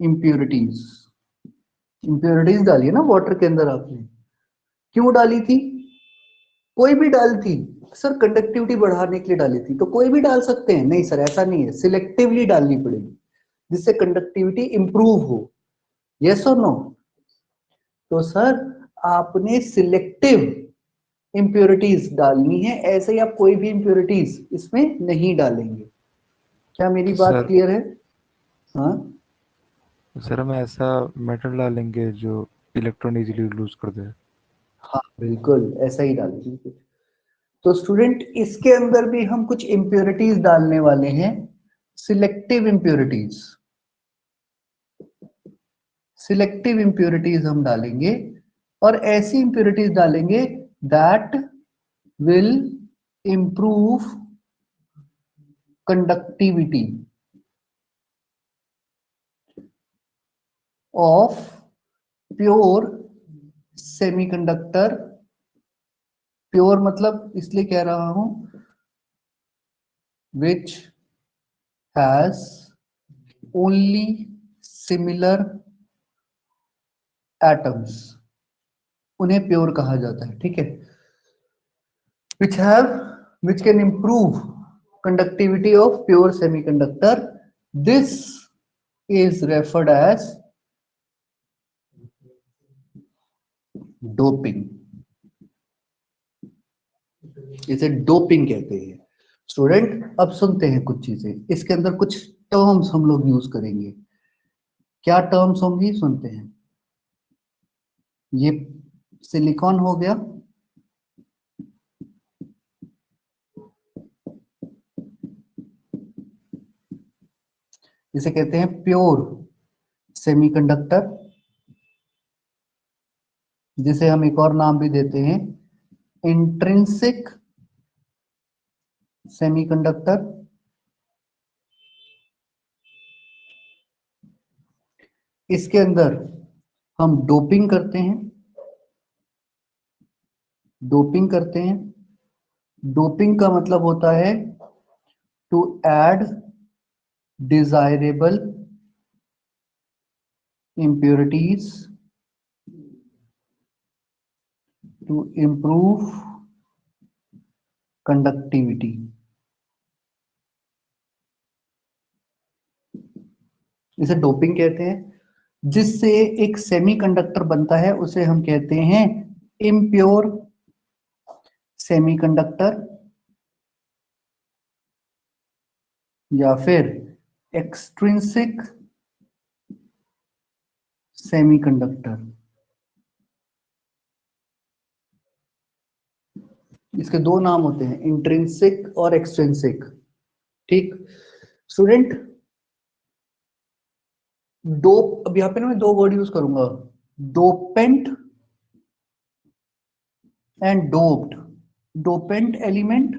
इम्प्योरिटीज, इम्प्योरिटीज डाली है ना वाटर के अंदर आपने, क्यों डाली थी? कोई भी डाली थी सर, कंडक्टिविटी बढ़ाने के लिए डाली थी। तो कोई भी डाल सकते हैं? नहीं सर, ऐसा नहीं है, सिलेक्टिवली डालनी पड़ेगी जिससे कंडक्टिविटी इंप्रूव हो। यस और नो? तो सर आपने सिलेक्टिव इंप्योरिटीज डालनी है, ऐसे ही आप कोई भी इंप्योरिटीज इसमें नहीं डालेंगे। क्या मेरी बात सर क्लियर है? हाँ सर हम ऐसा मेटल डालेंगे जो इलेक्ट्रॉन इजीली लूज कर दे। हाँ बिल्कुल ऐसा ही डालेंगे। तो स्टूडेंट इसके अंदर भी हम कुछ इंप्योरिटीज डालने वाले हैं, सिलेक्टिव इंप्योरिटीज। सिलेक्टिव इंप्योरिटीज हम डालेंगे, और ऐसी इंप्योरिटीज डालेंगे that will improve conductivity of pure semiconductor. Pure मतलब इसलिए कह रहा हूं which has only similar atoms, उन्हें प्योर कहा जाता है। ठीक है? which can improve conductivity of pure semiconductor. This is referred as doping. इसे डोपिंग कहते हैं। स्टूडेंट अब सुनते हैं कुछ चीजें, इसके अंदर कुछ टर्म्स हम लोग यूज करेंगे। क्या टर्म्स होंगी सुनते हैं। ये सिलिकॉन हो गया, इसे कहते हैं प्योर सेमीकंडक्टर, जिसे हम एक और नाम भी देते हैं इंट्रिंसिक सेमीकंडक्टर। इसके अंदर हम डोपिंग करते हैं, डोपिंग करते हैं। डोपिंग का मतलब होता है to add desirable impurities to improve conductivity. इसे डोपिंग कहते हैं। जिससे एक सेमीकंडक्टर बनता है उसे हम कहते हैं इम्प्योर सेमीकंडक्टर या फिर एक्सट्रिंसिक सेमीकंडक्टर। इसके दो नाम होते हैं, इंट्रिंसिक और एक्सट्रिंसिक। ठीक स्टूडेंट, डोप, अब यहां पे ना मैं दो वर्ड यूज करूंगा, dopant and doped. Dopant element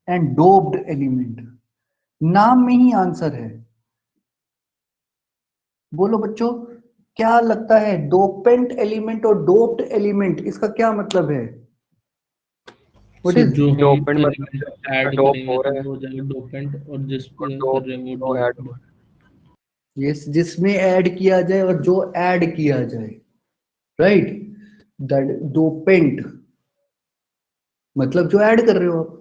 and doped element, नाम में ही आंसर है। बोलो बच्चों, क्या लगता है डोपेंट एलिमेंट और डोप्ड एलिमेंट, इसका क्या मतलब है? What सर is जो हम डोपेंट एलिमेंट मतलब ऐड डोप करेंगे हो तो रहा है वो हो जाएगा डोपेंट, और जिस और पे डोप कर रहे हैं तो वो ऐड डोप्ड। हो यस, जिसमें ऐड किया जाए और जो ऐड किया जाए, राइट। दैट डोपेंट मतलब जो ऐड कर रहे हो आप,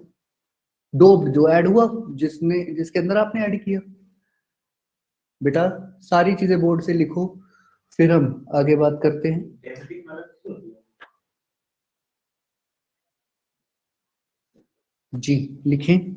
डोप्ड जो ऐड हुआ, जिसने जिसके अंदर आपने ऐड किया। बेटा सारी चीजें बोर्ड से लिखो, फिर हम आगे बात करते हैं। जी लिखें।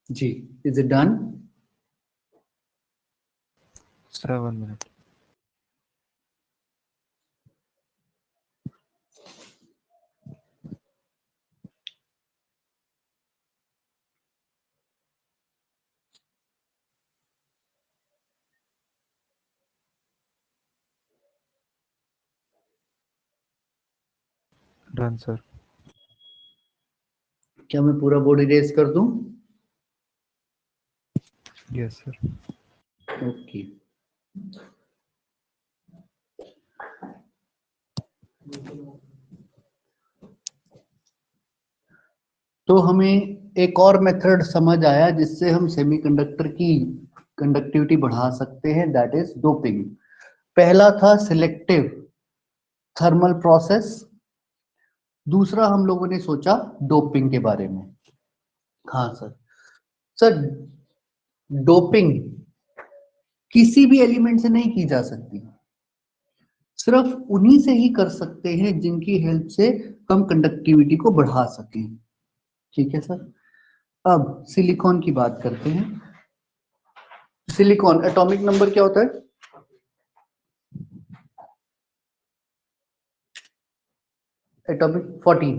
जी, is it done? 7 minutes. Done, sir. क्या मैं पूरा बोर्ड इरेज कर दूं? Yes, sir. ओके। तो हमें एक और मेथड समझ आया जिससे हम सेमीकंडक्टर की कंडक्टिविटी बढ़ा सकते हैं, दैट इज डोपिंग। पहला था सिलेक्टिव थर्मल प्रोसेस, दूसरा हम लोगों ने सोचा डोपिंग के बारे में। हाँ सर। सर डोपिंग किसी भी एलिमेंट से नहीं की जा सकती, सिर्फ उन्हीं से ही कर सकते हैं जिनकी हेल्प से हम कंडक्टिविटी को बढ़ा सकें। ठीक है सर। अब सिलिकॉन की बात करते हैं। सिलिकॉन एटॉमिक नंबर क्या होता है? एटॉमिक 14।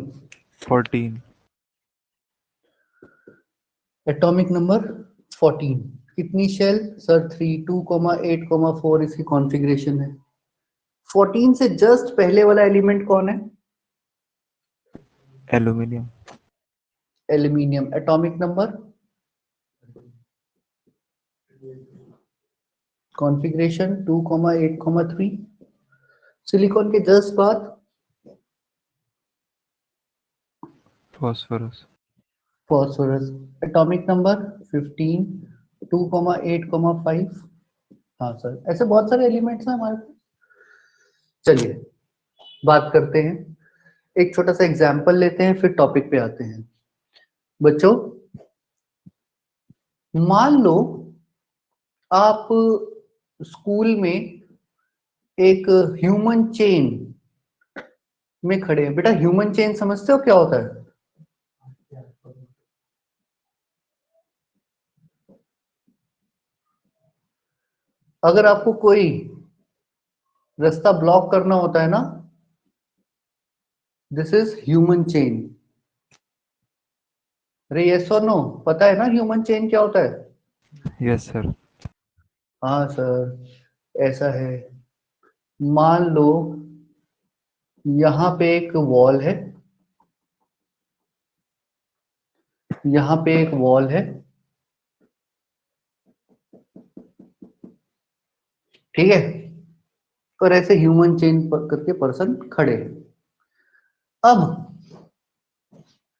14. Atomic number 14। कितनी शेल? सर 3, 2,8,4 इसकी कॉन्फ़िगरेशन है। 14 से जस्ट पहले वाला एलिमेंट कौन है? Aluminium. Aluminium. Atomic number, configuration 2,8,3। Silicon के जस्ट बाद Phosphorus. Phosphorus atomic number 15, 2,8,5। हाँ सर, ऐसे बहुत सारे एलिमेंट्स हैं हमारे पास। चलिए बात करते हैं, एक छोटा सा एग्जाम्पल लेते हैं, फिर टॉपिक पे आते हैं। बच्चों मान लो आप स्कूल में एक ह्यूमन चेन में खड़े हैं। बेटा ह्यूमन चेन समझते हो क्या होता है? अगर आपको कोई रास्ता ब्लॉक करना होता है ना, दिस इज ह्यूमन चेन। अरे यस और नो, पता है ना ह्यूमन चेन क्या होता है? Yes sir. हाँ सर, ऐसा है। मान लो यहां पे एक वॉल है, यहां पे एक वॉल है, ठीक है, और ऐसे ह्यूमन चेन करके पर्सन खड़े हैं। अब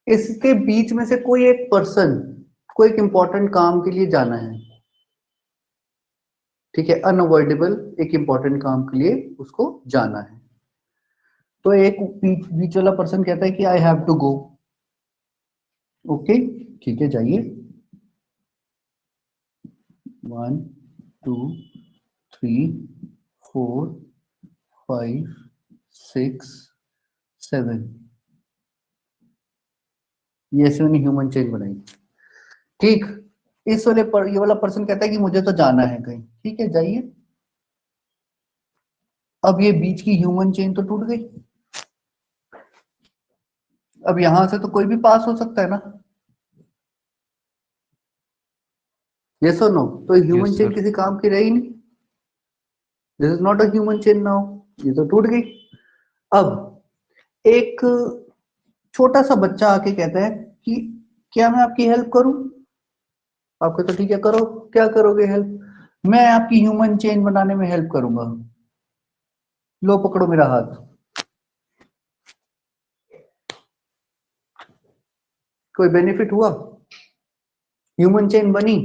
इसके बीच में से कोई एक पर्सन को एक इंपॉर्टेंट काम के लिए जाना है, ठीक है, अनअवॉइडेबल एक इंपॉर्टेंट काम के लिए उसको जाना है। तो एक बीच वाला पर्सन कहता है कि I have to go. Okay ठीक है, जाइए। 1 2 3 4 5 6 7, ये ऐसे मैंने ह्यूमन चेन बनाई। ठीक, इस वाले पर ये वाला पर्सन कहता है कि मुझे तो जाना है कहीं, ठीक है जाइए। अब ये बीच की ह्यूमन चेन तो टूट गई। अब यहां से तो कोई भी पास हो सकता है ना, यस और नो? तो ह्यूमन यस चेन सर। किसी काम की रही नहीं, this is not a human chain now, ये तो टूट गई। अब एक छोटा सा बच्चा आके कहता है कि क्या मैं आपकी हेल्प करूं? आप कहते ठीक है करो, क्या करोगे हेल्प? मैं आपकी ह्यूमन चेन बनाने में हेल्प करूंगा। लो पकड़ो मेरा हाथ। कोई बेनिफिट हुआ? ह्यूमन चेन बनी?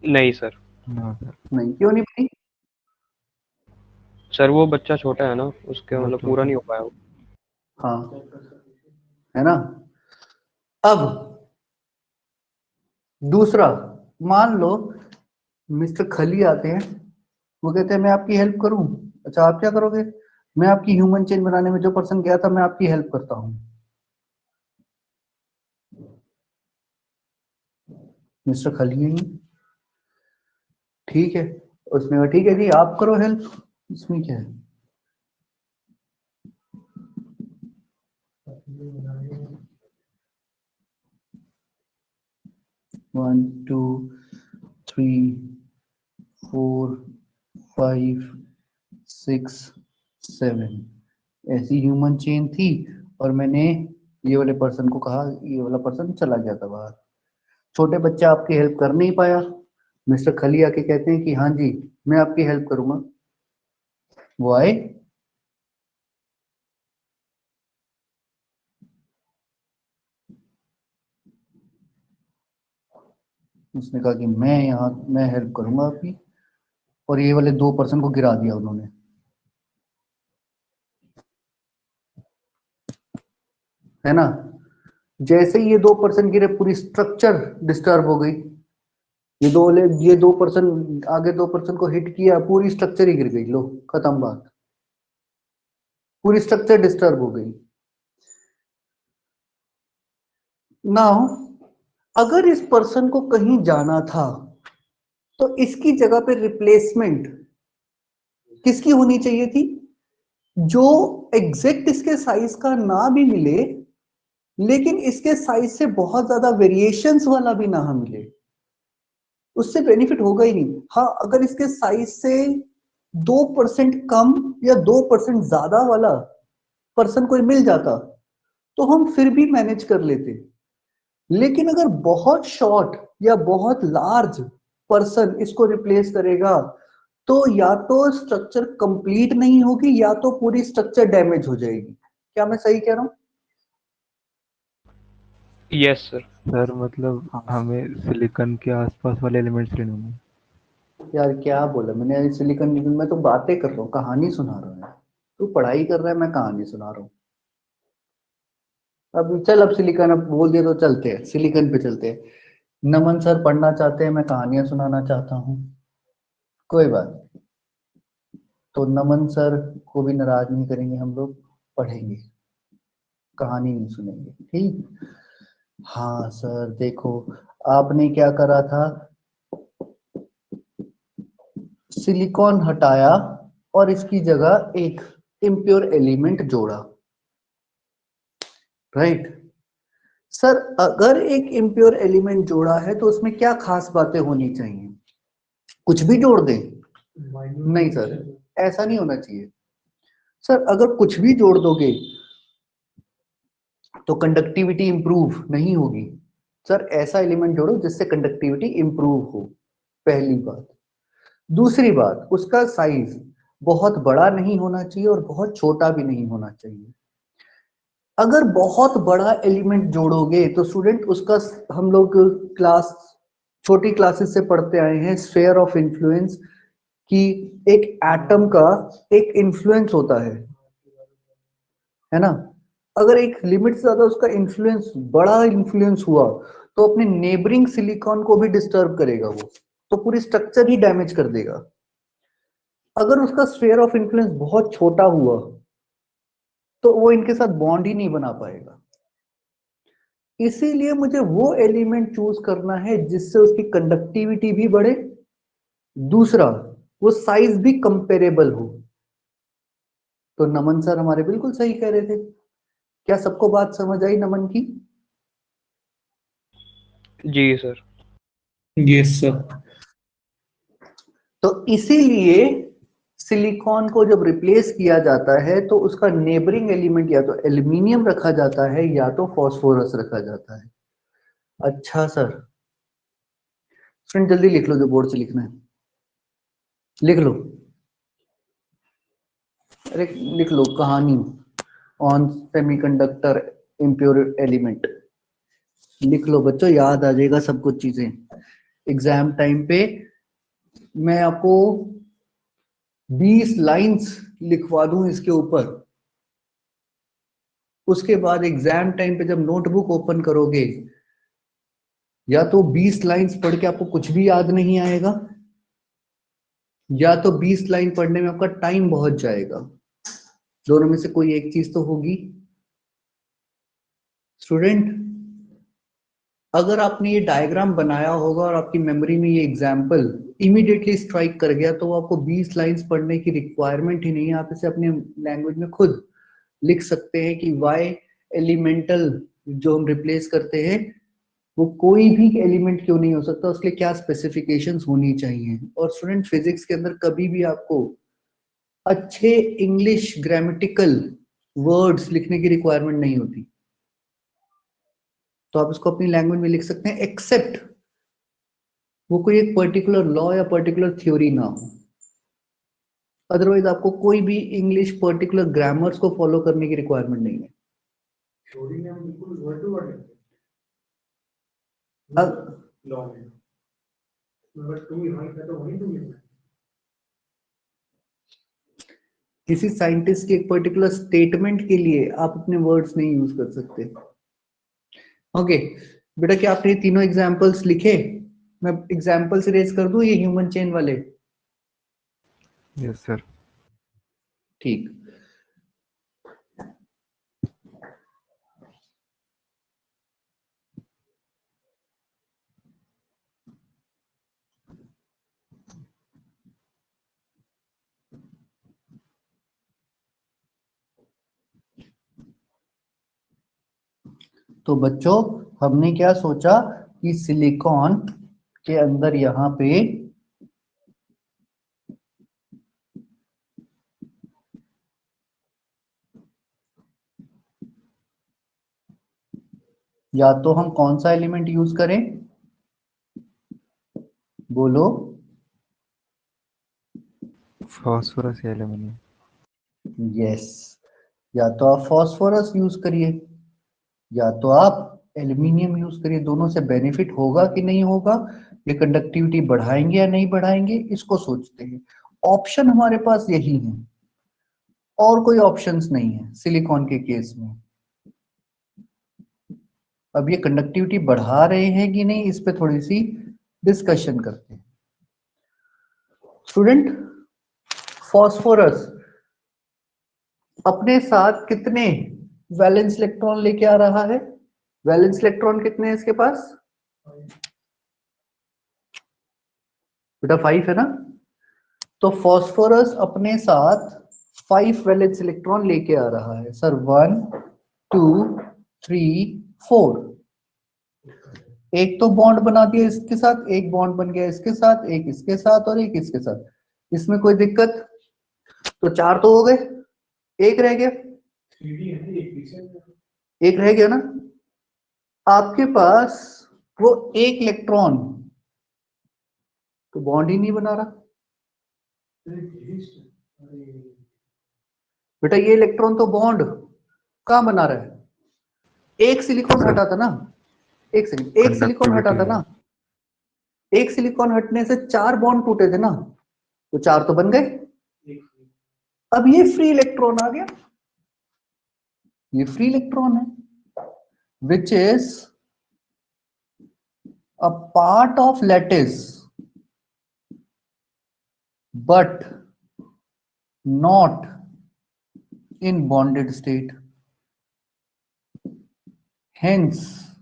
नहीं सर। No sir. नहीं, क्यों नहीं बनी? सर वो बच्चा छोटा है ना, उसके मतलब बच्चों पूरा को नहीं हो पाया वो। हाँ, है ना। अब दूसरा, मान लो मिस्टर खली आते हैं, वो कहते हैं मैं आपकी हेल्प करूं। अच्छा आप क्या करोगे? मैं आपकी ह्यूमन चेन बनाने में जो पर्सन गया था, मैं आपकी हेल्प करता हूं। मिस्टर खली है ये। ठीक है, उसने कहा ठीक है जी आप करो हेल्प, इसमें क्या है। वन टू थ्री 4 5 6 7, ऐसी ह्यूमन चेन थी। और मैंने ये वाले पर्सन को कहा, ये वाला पर्सन चला गया था बाहर। छोटे बच्चे आपकी हेल्प कर नहीं पाया। मिस्टर खली आके कहते हैं कि हाँ जी मैं आपकी हेल्प करूंगा। वो आए, उसने कहा कि मैं हेल्प करूंगा आपकी, और ये वाले 2 पर्सन को गिरा दिया उन्होंने, है ना। जैसे ही ये 2 पर्सन गिरे, पूरी स्ट्रक्चर डिस्टर्ब हो गई। ये 2 पर्सन आगे 2 पर्सन को हिट किया, पूरी स्ट्रक्चर ही गिर गई। लो खत्म बात, पूरी स्ट्रक्चर डिस्टर्ब हो गई। नाउ अगर इस पर्सन को कहीं जाना था, तो इसकी जगह पे रिप्लेसमेंट किसकी होनी चाहिए थी? जो एग्जैक्ट इसके साइज का ना भी मिले, लेकिन इसके साइज से बहुत ज्यादा वेरिएशंस वाला भी ना मिले, उससे बेनिफिट होगा ही नहीं। हाँ, अगर इसके साइज से 2% कम या 2% ज्यादा वाला पर्सन कोई मिल जाता, तो हम फिर भी मैनेज कर लेते। लेकिन अगर बहुत शॉर्ट या बहुत लार्ज पर्सन इसको रिप्लेस करेगा, तो या तो स्ट्रक्चर कंप्लीट नहीं होगी, या तो पूरी स्ट्रक्चर डैमेज हो जाएगी। क्या मैं सही कह रहा हूं? Yes sir. सर मतलब हाँ हमें सिलिकॉन के आसपास वाले एलिमेंट्स लेने होंगे। यार, क्या बोला मैंने? सिलिकॉन, मैं तो बातें कर रहा हूँ, कहानी सुना रहा हूँ यार। तू पढ़ाई कर रहा है, मैं कहानी सुना रहा हूँ। अब चल, अब सिलिकॉन अब बोल दिया तो चलते हैं, सिलिकॉन पे चलते हैं। नमन सर पढ़ना चाहते हैं, मैं कहानियां सुनाना चाहता हूँ। कोई बात नहीं। तो नमन सर को भी नाराज नहीं करेंगे हम लोग, पढ़ेंगे, कहानी नहीं सुनेंगे, ठीक? हाँ सर देखो, आपने क्या करा था, सिलिकॉन हटाया और इसकी जगह एक इम्प्योर एलिमेंट जोड़ा, राइट? सर अगर एक इम्प्योर एलिमेंट जोड़ा है तो उसमें क्या खास बातें होनी चाहिए? कुछ भी जोड़ दें? नहीं सर, ऐसा नहीं होना चाहिए। सर अगर कुछ भी जोड़ दोगे तो कंडक्टिविटी इंप्रूव नहीं होगी। सर ऐसा एलिमेंट जोड़ो जिससे कंडक्टिविटी इंप्रूव हो, पहली बात। दूसरी बात, उसका साइज बहुत बड़ा नहीं होना चाहिए और बहुत छोटा भी नहीं होना चाहिए। अगर बहुत बड़ा एलिमेंट जोड़ोगे तो स्टूडेंट उसका, हम लोग क्लास, छोटी क्लासेस से पढ़ते आए हैं, स्फेयर ऑफ इन्फ्लुएंस, कि एक एटम का एक इन्फ्लुएंस होता है ना? अगर एक लिमिट से ज्यादा उसका इन्फ्लुएंस, बड़ा इन्फ्लुएंस हुआ तो अपने नेबरिंग सिलिकॉन को भी डिस्टर्ब करेगा, वो तो पूरी स्ट्रक्चर ही डैमेज कर देगा। अगर उसका स्फेयर ऑफ इन्फ्लुएंस बहुत छोटा हुआ तो वो इनके साथ बॉन्ड ही नहीं बना पाएगा। इसीलिए मुझे वो एलिमेंट चूज करना है जिससे उसकी कंडक्टिविटी भी बढ़े, दूसरा वो साइज भी कंपेरेबल हो। तो नमन सर हमारे बिल्कुल सही कह रहे थे। क्या सबको बात समझ आई नमन की? जी सर। Yes sir. तो इसीलिए सिलिकॉन को जब रिप्लेस किया जाता है तो उसका नेबरिंग एलिमेंट या तो एल्यूमिनियम रखा जाता है या तो फास्फोरस रखा जाता है। अच्छा सर, फ्रेंड जल्दी लिख लो जो बोर्ड से लिखना है, लिख लो। अरे लिख लो कहानी ऑन सेमीकंडक्टर इम्प्योर एलिमेंट। लिख लो बच्चों, याद आ जाएगा सब कुछ चीजें। एग्जाम टाइम पे मैं आपको 20 लाइंस लिखवा दूं इसके ऊपर, उसके बाद एग्जाम टाइम पे जब नोटबुक ओपन करोगे, या तो 20 लाइंस पढ़ के आपको कुछ भी याद नहीं आएगा, या तो 20 लाइन पढ़ने में आपका टाइम बहुत जाएगा। दोनों में से कोई एक चीज तो होगी। स्टूडेंट, अगर आपने ये डायग्राम बनाया होगा और आपकी मेमोरी में ये एग्जाम्पल इमीडिएटली स्ट्राइक कर गया तो आपको 20 लाइंस पढ़ने की रिक्वायरमेंट ही नहीं है। आप इसे अपने लैंग्वेज में खुद लिख सकते हैं कि वाई एलिमेंटल जो हम रिप्लेस करते हैं वो कोई भी एलिमेंट क्यों नहीं हो सकता, उसके लिए क्या स्पेसिफिकेशंस होनी चाहिए। और स्टूडेंट फिजिक्स के अंदर कभी भी आपको अच्छे इंग्लिश ग्रामेटिकल वर्ड्स लिखने की रिक्वायरमेंट नहीं होती, तो आप इसको अपनी लैंग्वेज में लिख सकते हैं, एक्सेप्ट वो कोई एक पर्टिकुलर लॉ या पर्टिकुलर थ्योरी ना हो। अदरवाइज आपको कोई भी इंग्लिश पर्टिकुलर ग्रामर्स को फॉलो करने की रिक्वायरमेंट नहीं है। थ्योरी में हम बिल्कुल वर्ड टू वर्ड लिखते अब हैं लॉ में, अगर टू यहाँ लिखा तो वहीं टू लिखना है। किसी साइंटिस्ट के एक पर्टिकुलर स्टेटमेंट के लिए आप अपने वर्ड्स नहीं यूज कर सकते। ओके बेटा, क्या आपने ये तीनों एग्जांपल्स लिखे? मैं एग्जांपल्स रेज कर दूं ये ह्यूमन चेन वाले? Yes sir. ठीक। तो बच्चों, हमने क्या सोचा कि सिलिकॉन के अंदर यहां पे या तो हम कौन सा एलिमेंट यूज करें, बोलो? फास्फोरस या एल्यूमिनियम। यस, या तो आप फास्फोरस यूज करिए या तो आप एल्यूमिनियम यूज करिए, दोनों से बेनिफिट होगा कि नहीं होगा, ये कंडक्टिविटी बढ़ाएंगे या नहीं बढ़ाएंगे, इसको सोचते हैं। ऑप्शन हमारे पास यही है, और कोई ऑप्शंस नहीं है सिलिकॉन के केस में। अब ये कंडक्टिविटी बढ़ा रहे हैं कि नहीं, इस पे थोड़ी सी डिस्कशन करते हैं। स्टूडेंट, फास्फोरस अपने साथ कितने वैलेंस इलेक्ट्रॉन लेके आ रहा है? वैलेंस इलेक्ट्रॉन कितने हैं इसके पास? बेटा 5 है ना। तो फास्फोरस अपने साथ 5 वैलेंस इलेक्ट्रॉन लेके आ रहा है सर। 1 2 3 4। एक तो बॉन्ड बना दिया इसके साथ, एक बॉन्ड बन गया इसके साथ, एक इसके साथ और एक इसके साथ। इसमें कोई दिक्कत? तो 4 तो हो गए, एक रह गया। एक रह गया ना। आपके पास वो एक इलेक्ट्रॉन तो बॉन्ड ही नहीं बना रहा। बेटा ये इलेक्ट्रॉन तो बॉन्ड कहां बना रहा है? एक सिलिकॉन हटा था ना, एक सेकंड, एक सिलिकॉन हटा था ना, एक सिलिकॉन हटने से 4 बॉन्ड टूटे थे ना, तो 4 तो बन गए। अब ये फ्री इलेक्ट्रॉन आ गया, ये फ्री इलेक्ट्रॉन है, which is a part of lattice but not in bonded state, hence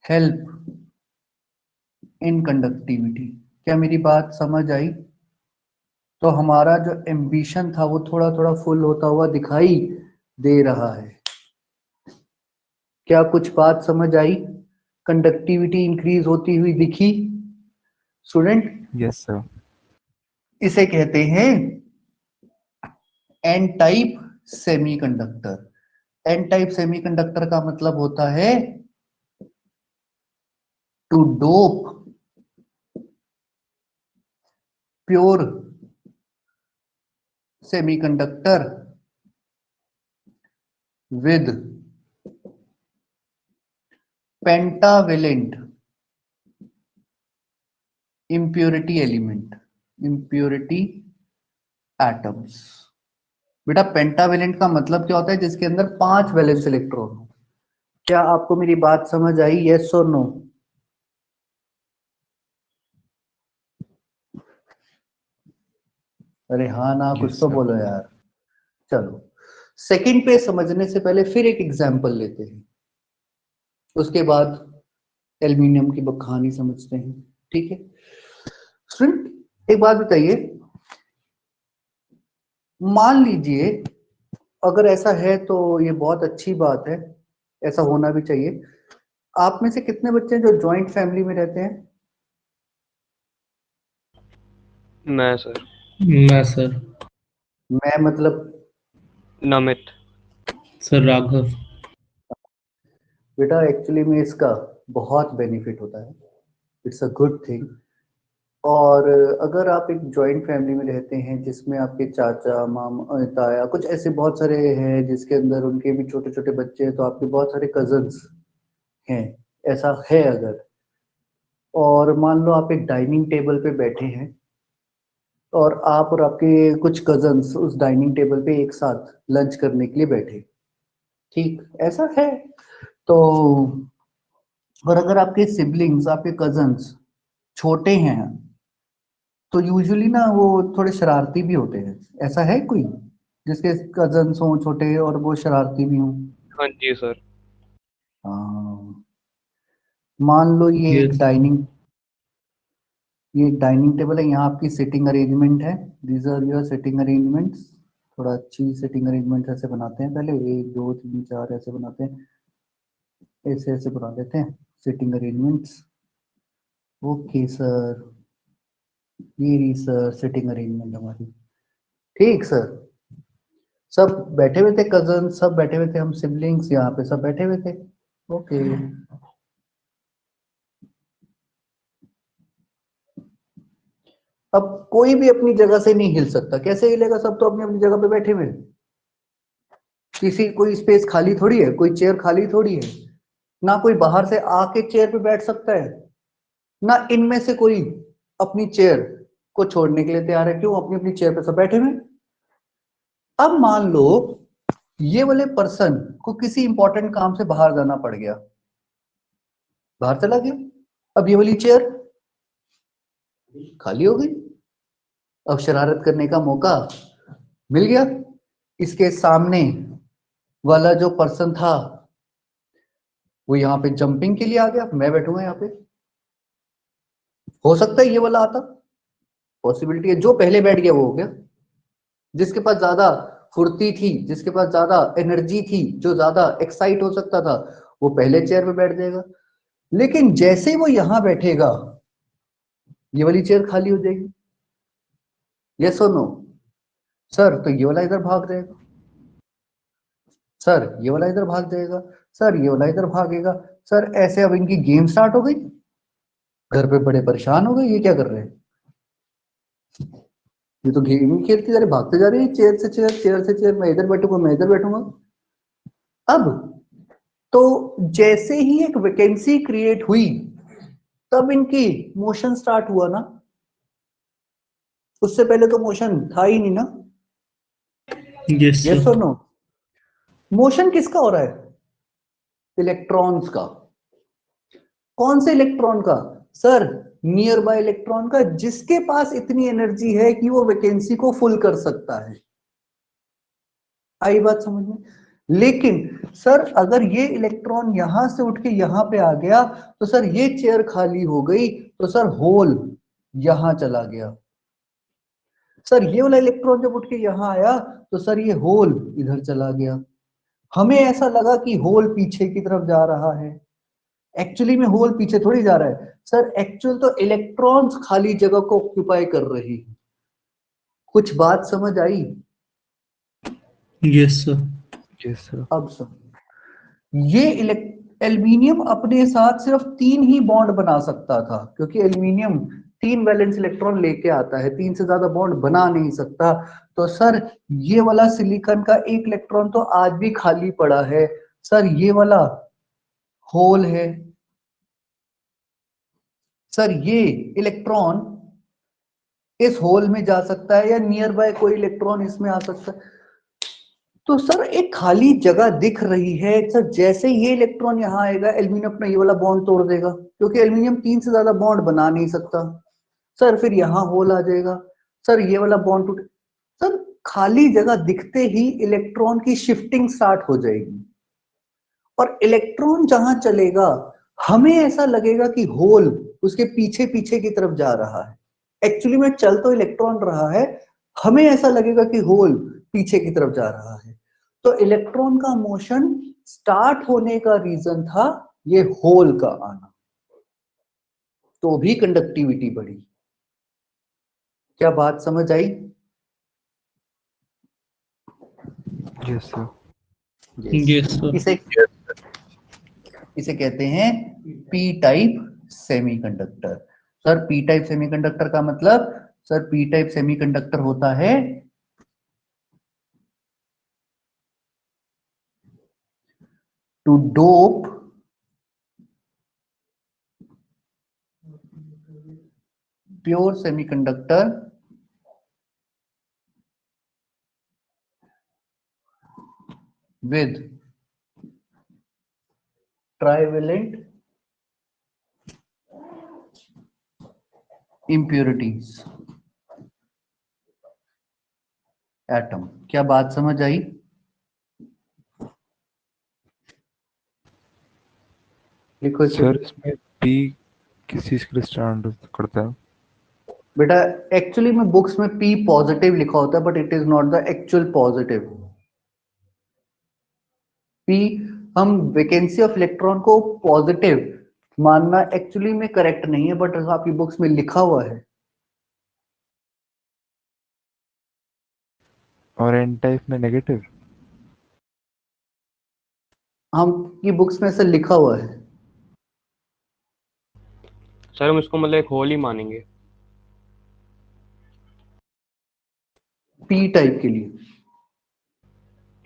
help in conductivity। क्या मेरी बात समझ आई? तो हमारा जो एम्बिशन था वो थोड़ा थोड़ा फुल होता हुआ दिखाई दे रहा है। क्या कुछ बात समझ आई? कंडक्टिविटी इंक्रीज होती हुई दिखी स्टूडेंट? Yes sir. इसे कहते हैं N type semiconductor. N type semiconductor का मतलब होता है to dope pure semiconductor with pentavalent impurity element, impurity atoms। बेटा पेंटावेलेंट का मतलब क्या होता है? जिसके अंदर 5 वैलेंस इलेक्ट्रॉन हो। क्या आपको मेरी बात समझ आई? यस और नो? अरे हाँ ना, कुछ तो बोलो यार। चलो, सेकंड पे समझने से पहले फिर एक एग्जांपल लेते हैं, उसके बाद एल्यूमिनियम की कहानी समझते हैं। ठीक है स्टूडेंट, एक बात बताइए, मान लीजिए अगर ऐसा है तो ये बहुत अच्छी बात है, ऐसा होना भी चाहिए। आप में से कितने बच्चे हैं जो जॉइंट फैमिली में रहते हैं? मैं सर। मैं सर। मैं मतलब नमित। सर राघव। बेटा एक्चुअली में इसका बहुत बेनिफिट होता है, इट्स अ गुड थिंग। और अगर आप एक जॉइंट फैमिली में रहते हैं जिसमें आपके चाचा मामा ताया कुछ ऐसे बहुत सारे हैं, जिसके अंदर उनके भी छोटे छोटे बच्चे हैं, तो आपके बहुत सारे कजन्स हैं, ऐसा है अगर, और मान लो आप एक डाइनिंग टेबल पे बैठे हैं और आप और आपके कुछ कजन्स उस डाइनिंग टेबल पे एक साथ लंच करने के लिए बैठे, ठीक ऐसा है तो। और अगर आपके सिबलिंग्स, आपके कजन्स छोटे हैं तो यूजुअली ना वो थोड़े शरारती भी होते हैं। ऐसा है कोई जिसके कजन्स हों छोटे और वो शरारती भी हों? हाँ जी सर। हाँ, मान लो ये एक यस। डाइनिंग टेबल है, यहाँ आपकी सिटिंग अरेंजमेंट है। These are your sitting arrangements. थोड़ा अच्छी सिटिंग अरेंजमेंट ऐसे बनाते हैं, पहले 1 2 3 4 ऐसे बनाते हैं, ऐसे ऐसे बना देते हैं सिटिंग अरेंजमेंट्स। ओके सर, ये रही सर सिटिंग अरेंजमेंट हमारी। ठीक सर, सब बैठे हुए थे, कजन सब बैठे हुए थे, हम सिबलिंग्स यहाँ पे सब बैठे हुए थे। ओके, अब कोई भी अपनी जगह से नहीं हिल सकता। कैसे हिलेगा? सब तो अपनी अपनी जगह पे बैठे हुए हैं। किसी कोई स्पेस खाली थोड़ी है, कोई चेयर खाली थोड़ी है, ना कोई बाहर से आके चेयर पे बैठ सकता है, ना इनमें से कोई अपनी चेयर को छोड़ने के लिए तैयार है। क्यों? अपनी अपनी चेयर पे सब बैठे हुए। अब मान लो ये वाले पर्सन को किसी इंपॉर्टेंट काम से बाहर जाना पड़ गया, बाहर चला गया, अब ये वाली चेयर खाली हो गई। अब शरारत करने का मौका मिल गया। इसके सामने वाला जो पर्सन था वो यहाँ पे जंपिंग के लिए आ गया, मैं बैठूंगा यहाँ पे। हो सकता है ये वाला आता, पॉसिबिलिटी है। जो पहले बैठ गया वो हो गया। जिसके पास ज्यादा फुर्ती थी, जिसके पास ज्यादा एनर्जी थी, जो ज्यादा एक्साइट हो सकता था, वो पहले चेयर पे बैठ जाएगा। लेकिन जैसे ही वो यहां बैठेगा ये वाली चेयर खाली हो जाएगी। यस और नो? सर तो ये वाला इधर भाग जाएगा, सर ये वाला इधर भाग जाएगा, सर ये वाला इधर भागेगा। सर ऐसे अब इनकी गेम स्टार्ट हो गई। घर पे बड़े परेशान हो गए, ये क्या कर रहे हैं, ये तो गेम ही खेलती जा रही, भागते जा रही है चेयर से चेयर, चेयर से चेयर, मैं इधर बैठूंगा, मैं इधर बैठूंगा। अब तो जैसे ही एक वैकेंसी क्रिएट हुई तब इनकी मोशन स्टार्ट हुआ ना, उससे पहले तो मोशन था ही नहीं ना। Yes yes sir. और नो? मोशन किसका हो रहा है? इलेक्ट्रॉन्स का। कौन से इलेक्ट्रॉन का? सर नियर बाय इलेक्ट्रॉन का, जिसके पास इतनी एनर्जी है कि वो वैकेंसी को फुल कर सकता है। आई बात समझ में? लेकिन सर अगर ये इलेक्ट्रॉन यहां से उठ के यहां पे आ गया तो सर ये चेयर खाली हो गई, तो सर होल यहां चला गया। सर ये वाला इलेक्ट्रॉन जब उठ के यहां आया तो सर ये होल इधर चला गया। हमें ऐसा लगा कि होल पीछे की तरफ जा रहा है, एक्चुअली में होल पीछे थोड़ी जा रहा है सर। एक्चुअल तो इलेक्ट्रॉन्स खाली जगह को ऑक्यूपाई कर रहे हैं। कुछ बात समझ आई? Yes sir. Yes sir. अब समझ। ये एल्यूमिनियम अपने साथ सिर्फ 3 ही बॉन्ड बना सकता था, क्योंकि एल्यूमिनियम 3 वैलेंस इलेक्ट्रॉन लेके आता है, 3 से ज्यादा बॉन्ड बना नहीं सकता। तो सर ये वाला सिलिकॉन का एक इलेक्ट्रॉन तो आज भी खाली पड़ा है। सर ये वाला होल है। सर ये इलेक्ट्रॉन इस होल में जा सकता है या नियर बाय कोई इलेक्ट्रॉन इसमें आ सकता है। तो सर एक खाली जगह दिख रही है। सर जैसे ये इलेक्ट्रॉन यहाँ आएगा एल्यूमिनियम अपना ये वाला बॉन्ड तोड़ देगा, क्योंकि एल्यूमिनियम 3 से ज्यादा बॉन्ड बना नहीं सकता। सर फिर यहाँ होल आ जाएगा, सर ये वाला बॉन्ड टूट। सर खाली जगह दिखते ही इलेक्ट्रॉन की शिफ्टिंग स्टार्ट हो जाएगी, और इलेक्ट्रॉन जहां चलेगा हमें ऐसा लगेगा कि होल उसके पीछे पीछे की तरफ जा रहा है। एक्चुअली में चल तो इलेक्ट्रॉन रहा है, हमें ऐसा लगेगा कि होल पीछे की तरफ जा रहा है। तो इलेक्ट्रॉन का मोशन स्टार्ट होने का रीजन था ये होल का आना, तो भी कंडक्टिविटी बढ़ी। क्या बात समझ आई? Yes sir. Yes sir. इसे कहते हैं P type semiconductor. Sir P type semiconductor का मतलब, सर पी टाइप सेमीकंडक्टर होता है to dope pure semiconductor with trivalent impurities atom. क्या बात समझ आई? लिखो इसे। सर इसमें पी किस चीज के लिए स्टैंड करता है? बेटा एक्चुअली में बुक्स में P पॉजिटिव लिखा होता है, but it is not the actual positive. P, हम वैकेंसी ऑफ इलेक्ट्रॉन को पॉजिटिव मानना एक्चुअली में करेक्ट नहीं है, बट आपकी बुक्स में लिखा हुआ है। और एन टाइप में नेगेटिव? हम की बुक्स में ऐसा लिखा हुआ है। सर हम इसको मतलब एक होल ही मानेंगे। P टाइप के लिए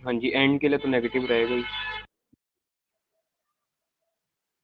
हाँ जी, एंड के लिए तो नेगेटिव रहेगा ही।